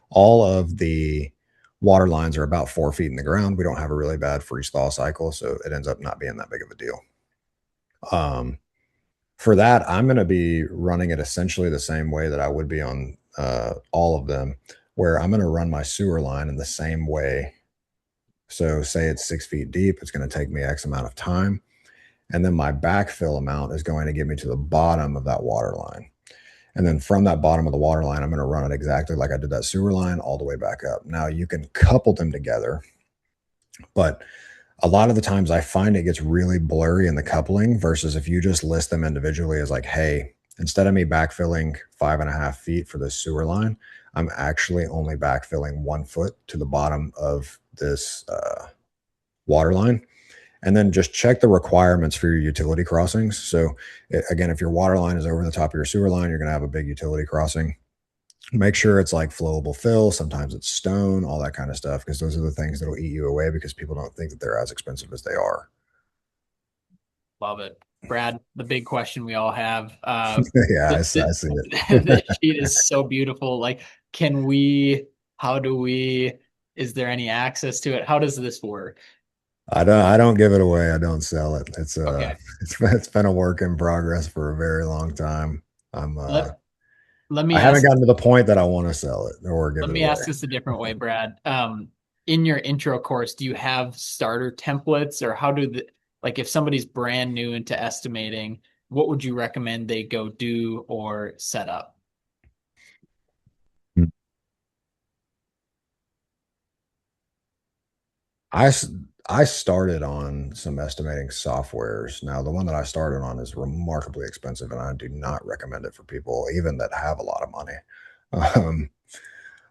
all of the water lines are about 4 feet in the ground. We don't have a really bad freeze thaw cycle, so it ends up not being that big of a deal. Um, for that, I'm going to be running it essentially the same way that I would be on all of them, where I'm going to run my sewer line in the same way. So, say it's 6 feet deep, it's going to take me X amount of time. And then my backfill amount is going to get me to the bottom of that water line. And then from that bottom of the water line, I'm going to run it exactly like I did that sewer line all the way back up. Now, you can couple them together, but a lot of the times I find it gets really blurry in the coupling versus if you just list them individually as like, hey, instead of me backfilling 5.5 feet for this sewer line, I'm actually only backfilling 1 foot to the bottom of this water line. And then just check the requirements for your utility crossings. So, again, if your water line is over the top of your sewer line, you're going to have a big utility crossing. Make sure it's like flowable fill. Sometimes it's stone, all that kind of stuff, because those are the things that'll eat you away because people don't think that they're as expensive as they are. Love it. Brad, the big question we all have. Yeah, I see it. The sheet is so beautiful. Like, how do we, is there any access to it? How does this work? I don't give it away. I don't sell it. Okay. It's been a work in progress for a very long time. I'm Let me I haven't ask gotten to the point that I want to sell it or give let it me away. ask this a different way, Brad. In your intro course, do you have starter templates, or how do like if somebody's brand new into estimating, what would you recommend they go do or set up? I s- I started on some estimating softwares. Now, the one that I started on is remarkably expensive, and I do not recommend it for people even that have a lot of money. Um,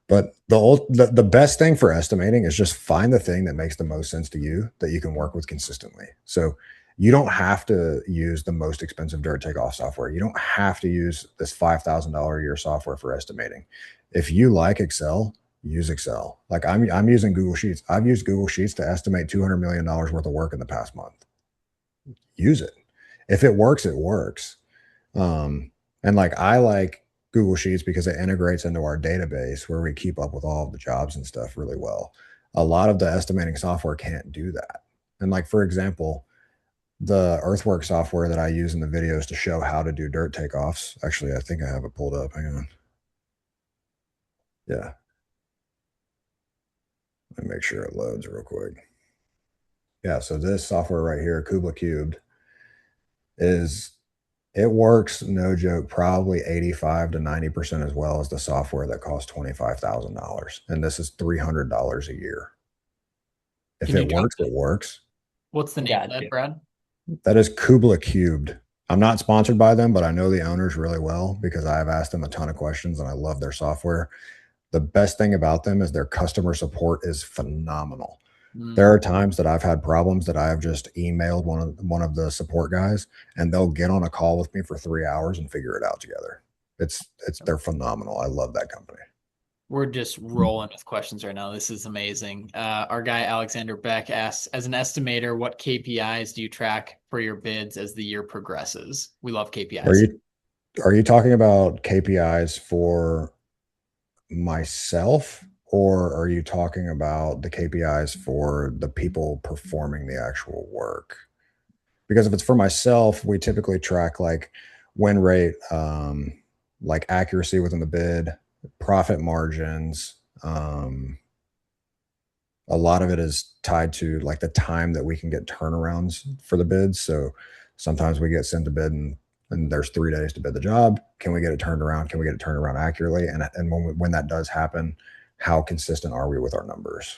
but the best thing for estimating is just find the thing that makes the most sense to you that you can work with consistently. So you don't have to use the most expensive dirt takeoff software. You don't have to use this $5,000 a year software for estimating. If you like Excel, use Excel. Like I'm using Google Sheets. I've used Google Sheets to estimate $200 million worth of work in the past month. Use it. If it works, it works. And like I like Google Sheets because it integrates into our database where we keep up with all of the jobs and stuff really well. A lot of the estimating software can't do that. And like for example, the earthwork software that I use in the videos to show how to do dirt takeoffs. Actually, I think I have it pulled up. Hang on. Yeah. Let me make sure it loads real quick. Yeah. So this software right here, Kubla Cubed, is it works, no joke, probably 85 to 90% as well as the software that costs $25,000. And this is $300 a year. If Can you it drop works, it works. what's the name of that, Brad? That is Kubla Cubed. I'm not sponsored by them, but I know the owners really well because I've asked them a ton of questions and I love their software. The best thing about them is their customer support is phenomenal. There are times that I've had problems that I have just emailed one of the support guys and they'll get on a call with me for 3 hours and figure it out together. They're phenomenal. I love that company. We're just rolling with questions right now. This is amazing. Our guy Alexander Beck asks, as an estimator, what KPIs do you track for your bids as the year progresses? We love Are KPIs. you talking about KPIs for myself, or are you talking about the KPIs for the people performing the actual work? Because if it's for myself, we typically track like win rate, like accuracy within the bid, profit margins. A lot of it is tied to like the time that we can get turnarounds for the bids. So sometimes we get sent to bid and there's 3 days to bid the job. Can we get it turned around? Can we get it turned around accurately? And when that does happen, how consistent are we with our numbers?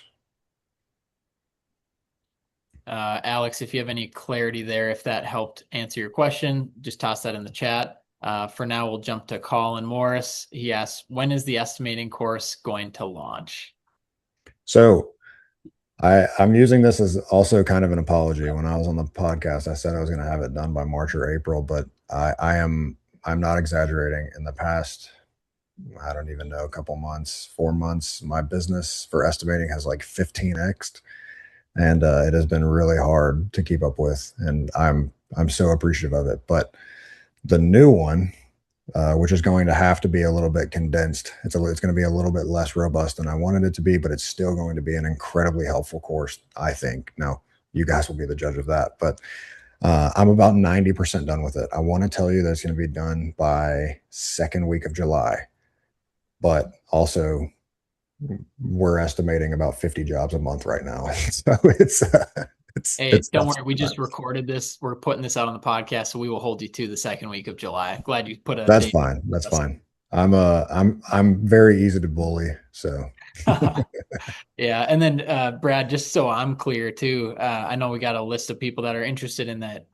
Alex, if you have any clarity there, if that helped answer your question, just toss that in the chat. For now, we'll jump to Colin Morris. He asks, when is the estimating course going to launch? So I'm using this as also kind of an apology. When I was on the podcast, I said I was going to have it done by March or April, but I'm not exaggerating. In the past, I don't even know, a couple months, 4 months, my business for estimating has like 15x'd, and it has been really hard to keep up with. And I'm so appreciative of it. But the new one, which is going to have to be a little bit condensed. It's going to be a little bit less robust than I wanted it to be, but it's still going to be an incredibly helpful course, I think. Now, you guys will be the judge of that, but I'm about 90% done with it. I want to tell you that it's going to be done by second week of July, but also we're estimating about 50 jobs a month right now. So Hey, don't that's worry. We just recorded this. We're putting this out on the podcast, so we will hold you to the second week of July. Glad you put a that's date. fine. That's fine. I'm very easy to bully, so Yeah. And then, Brad, just so I'm clear too, I know we got a list of people that are interested in that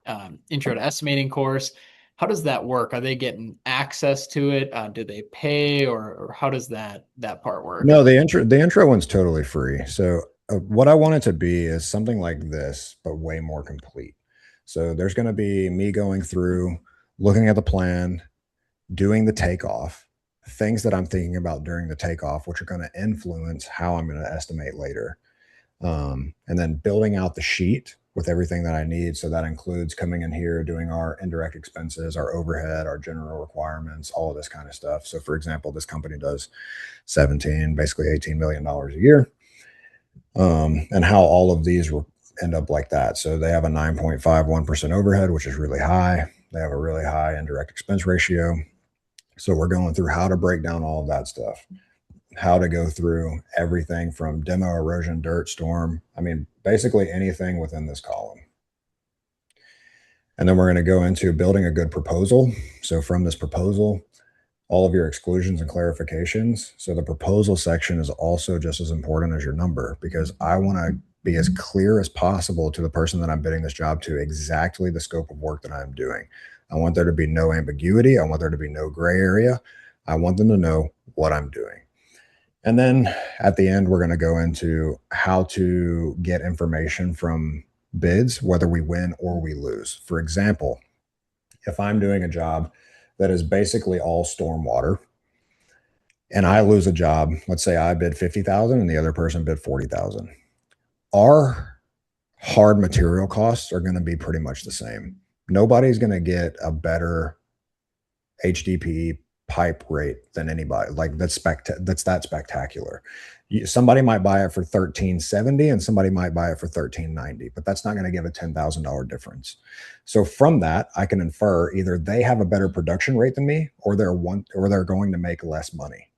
intro to estimating course. How does that work? Are they getting access to it? Do they pay, or how does that part work? No, the intro one's totally free. So what I want it to be is something like this, but way more complete. So there's going to be me going through, looking at the plan, doing the takeoff, things that I'm thinking about during the takeoff, which are going to influence how I'm going to estimate later, and then building out the sheet with everything that I need. So that includes coming in here, doing our indirect expenses, our overhead, our general requirements, all of this kind of stuff. So, for example, this company does 17, basically $18 million a year, and how all of these will end up like that. So they have a 9.51% overhead, which is really high. They have a really high indirect expense ratio. So we're going through how to break down all of that stuff, how to go through everything from demo, erosion, dirt, storm. I mean, basically anything within this column. And then we're going to go into building a good proposal. So from this proposal, all of your exclusions and clarifications. So the proposal section is also just as important as your number, because I want to be as clear as possible to the person that I'm bidding this job to exactly the scope of work that I'm doing. I want there to be no ambiguity. I want there to be no gray area. I want them to know what I'm doing. And then at the end, we're going to go into how to get information from bids, whether we win or we lose. For example, if I'm doing a job that is basically all stormwater and I lose a job, let's say I bid 50,000 and the other person bid 40,000. Our hard material costs are going to be pretty much the same. Nobody's going to get a better HDPE pipe rate than anybody. Like that's that spectacular. Somebody might buy it for $13.70 and somebody might buy it for $13.90, but that's not going to give a $10,000 difference. So from that, I can infer either they have a better production rate than me, or they're going to make less money.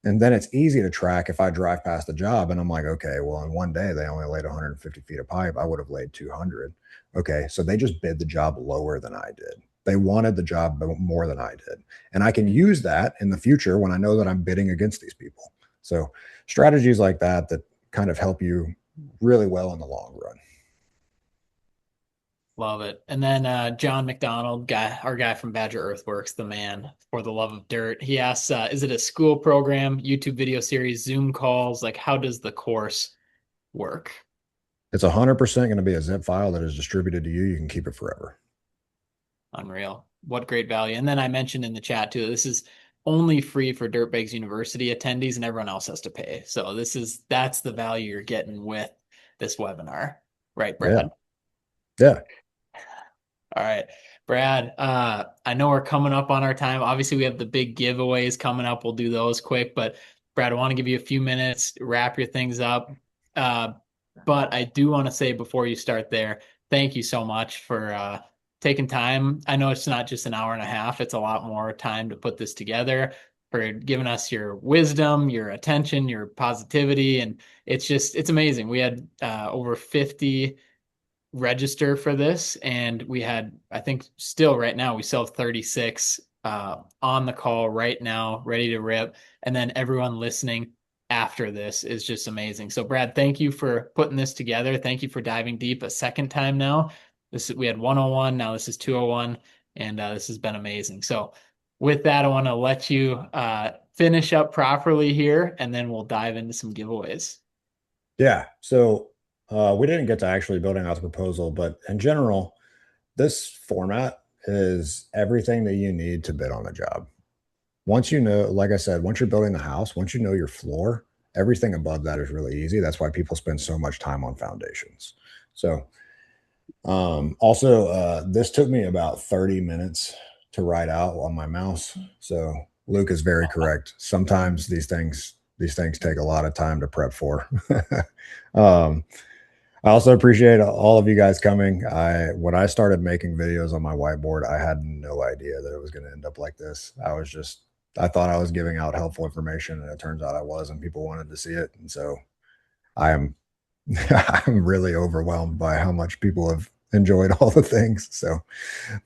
And then it's easy to track if I drive past the job and I'm like, okay, well, in one day they only laid 150 feet of pipe. I would have laid 200. Okay, so they just bid the job lower than I did. They wanted the job more than I did. And I can use that in the future when I know that I'm bidding against these people. So strategies like that kind of help you really well in the long run. Love it. And then John McDonald, our guy from Badger Earthworks, the man for the love of dirt. He asks, is it a school program, YouTube video series, Zoom calls? Like, how does the course work? It's 100% going to be a zip file that is distributed to you. You can keep it forever. Unreal. What great value. And then I mentioned in the chat too, this is only free for Dirtbags University attendees and everyone else has to pay. So that's the value you're getting with this webinar. Right, Brad? Yeah. All right, Brad, I know we're coming up on our time. Obviously, we have the big giveaways coming up. We'll do those quick. But Brad, I want to give you a few minutes, wrap your things up. But I do want to say before you start there, thank you so much for taking time. I know it's not just an hour and a half. It's a lot more time to put this together, for giving us your wisdom, your attention, your positivity. And it's amazing. We had over 50 register for this, and we had, I think still right now we still have 36 on the call right now, ready to rip. And then everyone listening after this is just amazing. So Brad, thank you for putting this together. Thank you for diving deep a second time now. We had 101, now this is 201, and this has been amazing. So with that, I want to let you finish up properly here, and then we'll dive into some giveaways. Yeah. So we didn't get to actually building out the proposal, but in general, this format is everything that you need to bid on a job. Once you know, like I said, once you're building the house, once you know your floor, everything above that is really easy. That's why people spend so much time on foundations. So, also, this took me about 30 minutes to write out on my mouse. So Luke is very correct. Sometimes these things take a lot of time to prep for. um, I also appreciate all of you guys coming. When I started making videos on my whiteboard, I had no idea that it was going to end up like this. I thought I was giving out helpful information, and it turns out I was, and people wanted to see it. And so I am I'm really overwhelmed by how much people have enjoyed all the things. So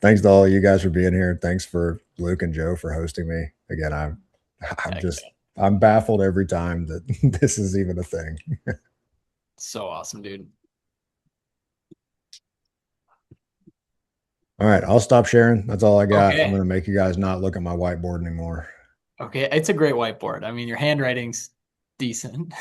thanks to all of you guys for being here. Thanks for Luke and Joe for hosting me. Again, I'm just I'm baffled every time that this is even a thing. So awesome, dude. All right, I'll stop sharing. That's all I got. Okay. I'm going to make you guys not look at my whiteboard anymore. Okay, it's a great whiteboard. I mean, your handwriting's decent,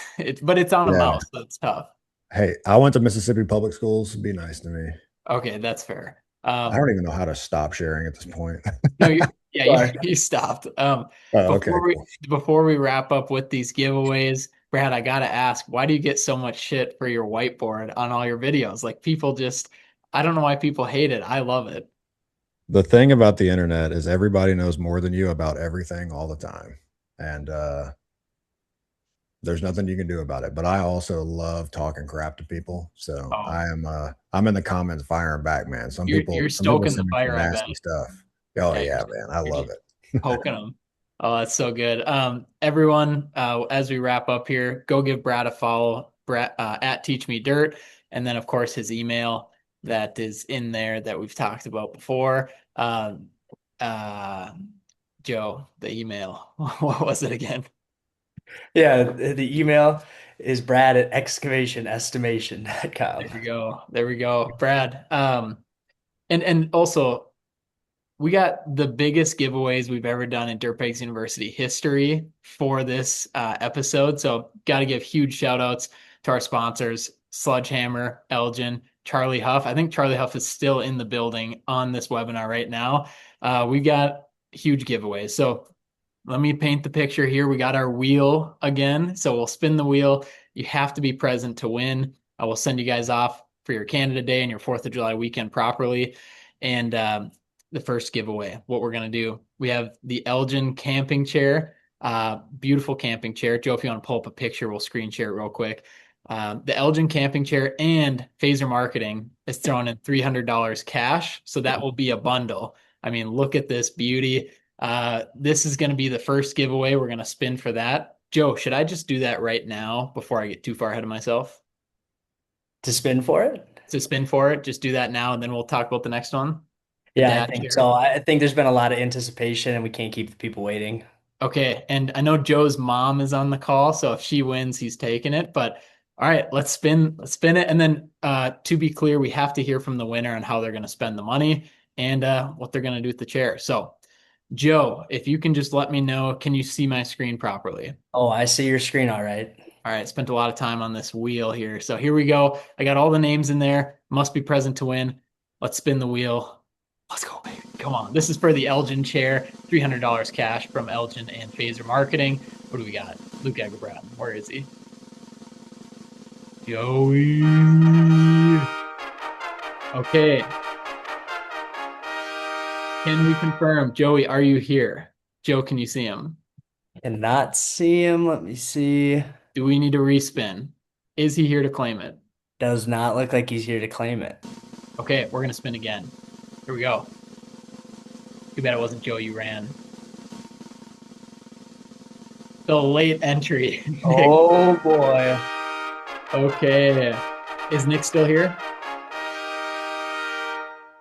but it's on a Yeah. mouse, so it's tough. Hey, I went to Mississippi Public Schools. Be nice to me. Okay, that's fair. I don't even know how to stop sharing at this point. No, yeah, Sorry. you stopped. Oh, okay, cool. Before we wrap up with these giveaways, Brad, I gotta ask, why do you get so much shit for your whiteboard on all your videos? Like people just, I don't know why people hate it. I love it. The thing about the internet is everybody knows more than you about everything all the time. And there's nothing you can do about it. But I also love talking crap to people. So Oh, I'm in the comments firing back, man. you're Some people stoking the send me some fire, I bet. nasty stuff. Oh Yeah, yeah, man. I you're love just it. poking them. Oh, that's so good. Everyone, as we wrap up here, go give Brad a follow, Brad at Teach Me Dirt, and then of course his email that is in there that we've talked about before. Uh, Joe, the email. What was it again? Yeah, the email is Brad at excavationestimation.com. There we go. There we go, Brad. And also we got the biggest giveaways we've ever done in Dirtbags University history for this episode. So, got to give huge shout outs to our sponsors, Sledgehammer, Elgin, Charlie Huff. I think Charlie Huff is still in the building on this webinar right now. We got huge giveaways. So, let me paint the picture here. We got our wheel again. So, we'll spin the wheel. You have to be present to win. I will send you guys off for your Canada Day and your 4th of July weekend properly. And the first giveaway, what we're going to do, we have the Elgin camping chair, beautiful camping chair. Joe, if you want to pull up a picture, we'll screen share it real quick. The Elgin camping chair and Phaser Marketing is throwing in $300 cash. So that will be a bundle. I mean, look at this beauty. This is going to be the first giveaway. We're going to spin for that. Joe, should I just do that right now before I get too far ahead of myself? To spin for it? To spin for it, just do that now, and then we'll talk about the next one. Yeah, I think so. I think there's been a lot of anticipation and we can't keep the people waiting. Okay, and I know Joe's mom is on the call, so if she wins, he's taking it. But all right, let's spin it. And then to be clear, we have to hear from the winner on how they're going to spend the money and what they're going to do with the chair. So, Joe, if you can just let me know, can you see my screen properly? Oh, I see your screen all right. All right, spent a lot of time on this wheel here. So here we go. I got all the names in there. Must be present to win. Let's spin the wheel. Let's go, baby. Come on. This is for the Elgin chair. $300 cash from Elgin and Phaser Marketing. What do we got? Luke Agabrat. Where is he? Joey. Okay. Can we confirm? Joey, are you here? Joe, can you see him? Cannot see him. Let me see. Do we need to respin? Is he here to claim it? Does not look like he's here to claim it. Okay, we're going to spin again. Here we go. Too bad it wasn't Joe you ran. The late entry. Oh boy. Okay. Is Nick still here?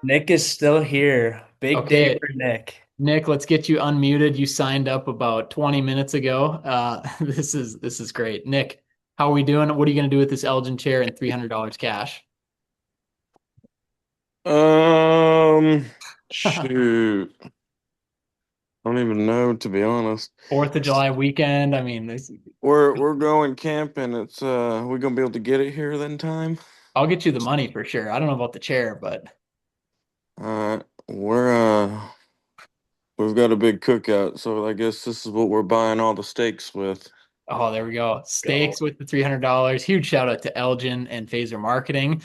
Nick is still here. Big Okay. day for Nick. Nick, let's get you unmuted. You signed up about 20 minutes ago. This is great. Nick, how are we doing? What are you going to do with this Elgin chair and $300 cash? Shoot. I don't even know, to be honest. 4th of July weekend. I mean, We're going camping. It's we gonna be able to get it here then time? I'll get you the money for sure. I don't know about the chair, but We're we've got a big cookout, so I guess this is what we're buying all the steaks with. oh, there we go. Steaks with the $300. Huge shout out to Elgin and Phaser Marketing.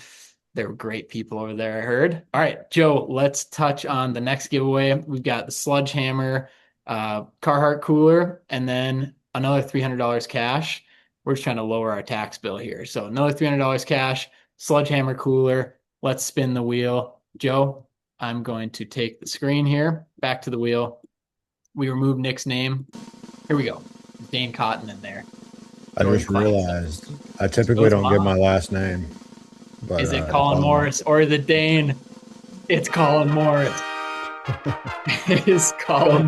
They were great people over there, I heard. All right, Joe, let's touch on the next giveaway. We've got the Sledgehammer Carhartt cooler and then another $300 cash. We're just trying to lower our tax bill here. So another $300 cash, Sledgehammer cooler. Let's spin the wheel. Joe, I'm going to take the screen here, back to the wheel. We remove Nick's name. Here we go. Dane Cotton in there. I just realized I typically don't give my last name. But, is it Colin Morris or is it Dane? It's Colin Morris. It is Colin.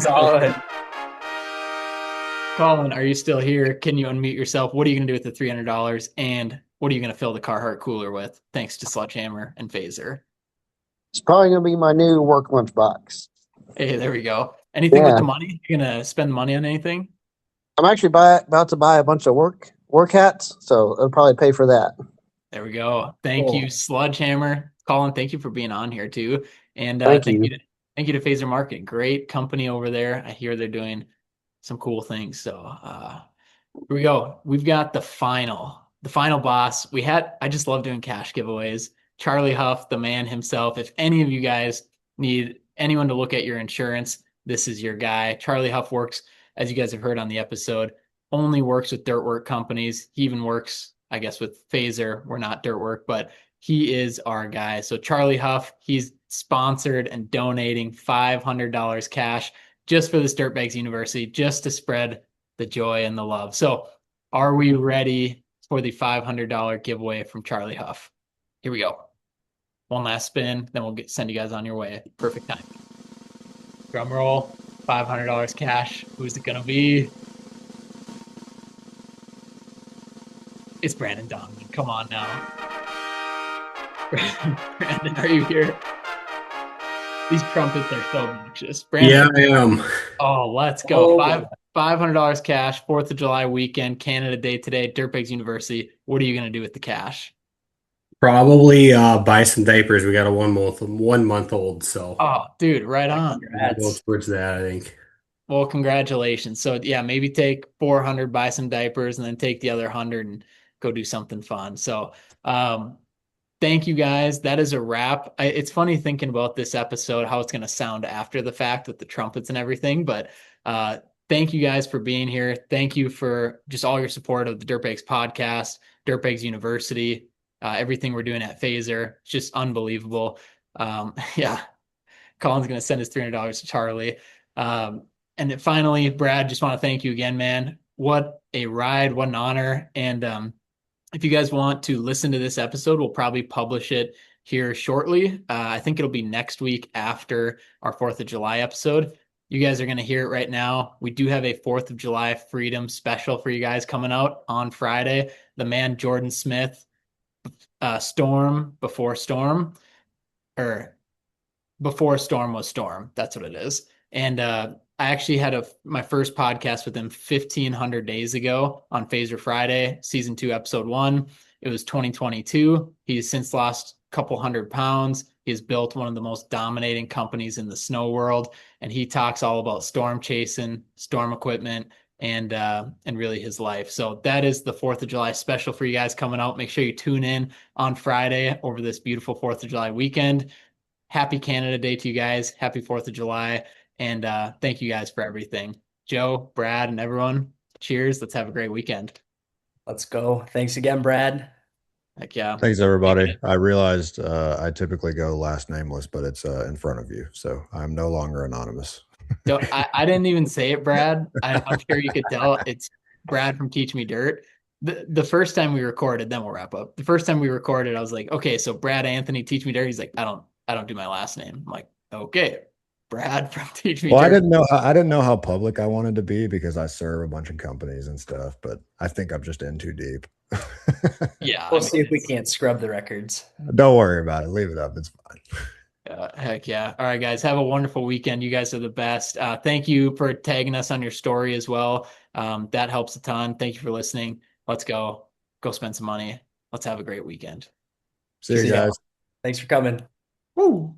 Colin, are you still here? Can you unmute yourself? What are you going to do with the $300? And what are you going to fill the Carhartt cooler with? Thanks to Sledgehammer and Phaser. It's probably going to be my new work lunchbox. Hey, there we go. Anything with the money? You going to spend money on anything? I'm actually about to buy a bunch of work hats, so it'll probably pay for that. There we go. Thank you, Sledgehammer. Colin, thank you for being on here too. And thank you to Phaser Marketing. Great company over there. I hear they're doing some cool things. So here we go. We've got the final boss. I just love doing cash giveaways. Charlie Huff, the man himself. If any of you guys need anyone to look at your insurance, this is your guy. Charlie Huff works, as you guys have heard on the episode, only works with dirt work companies. He even works, I guess, with Phaser. We're not dirt work, but he is our guy. So Charlie Huff, he's sponsored and donating $500 cash just for this Dirtbags University, just to spread the joy and the love. So are we ready for the $500 giveaway from Charlie Huff? Here we go. One last spin, then we'll send you guys on your way. Perfect time. Drum roll, $500 cash. Who's it going to be? It's Brandon Donovan. Come on now. Brandon, are you here? These trumpets are so obnoxious. Brandon, yeah, I am. Oh, let's go. $500 cash, 4th of July weekend, Canada Day today, Dirtbags University. What are you going to do with the cash? Probably buy some diapers. We got a 1 month old, so. Oh, dude, right on. Go towards that, I think. Well, congratulations. So yeah, maybe take 400, buy some diapers, and then take the other 100 and go do something fun. So thank you guys. That is a wrap. It's funny thinking about this episode, how it's going to sound after the fact with the trumpets and everything. But thank you guys for being here. Thank you for just all your support of the Dirtbags podcast, Dirtbags University, everything we're doing at Phaser. It's just unbelievable. Yeah, Colin's going to send his $300 to Charlie. And then finally, Brad, just want to thank you again, man. What a ride, what an honor. And if you guys want to listen to this episode, we'll probably publish it here shortly. I think it'll be next week after our 4th of July episode. You guys are going to hear it right now. We do have a 4th of July Freedom special for you guys coming out on Friday. The man, Jordan Smith, Storm Before Storm, or Before Storm Was Storm. That's what it is. And I actually had my first podcast with him 1,500 days ago on Phaser Friday, season 2, episode 1. It was 2022. He's since lost a couple 100 pounds. He has built one of the most dominating companies in the snow world. And he talks all about storm chasing, storm equipment, and really his life. So that is the 4th of July special for you guys coming out. Make sure you tune in on Friday over this beautiful 4th of July weekend. Happy Canada Day to you guys. Happy 4th of July. And thank you guys for everything. Joe, Brad, and everyone, cheers. Let's have a great weekend. Let's go. Thanks again, Brad. Heck yeah. Thanks, everybody. I realized I typically go last nameless, but it's in front of you. So I'm no longer anonymous. I didn't even say it, Brad. I'm sure you could tell. It's Brad from Teach Me Dirt. The first time we recorded, then we'll wrap up. The first time we recorded, I was like, okay, so Brad Anthony, Teach Me Dirt. He's like, I don't do my last name. I'm like, okay. Brad from Teach Me. Well, I didn't know how public I wanted to be because I serve a bunch of companies and stuff, but I think I'm just in too deep. Yeah. We'll see if we can't scrub the records. Don't worry about it. Leave it up. It's fine. Heck yeah. All right, guys. Have a wonderful weekend. You guys are the best. Thank you for tagging us on your story as well. That helps a ton. Thank you for listening. Let's go. Go spend some money. Let's have a great weekend. See you See ya. guys. Thanks for coming. Woo.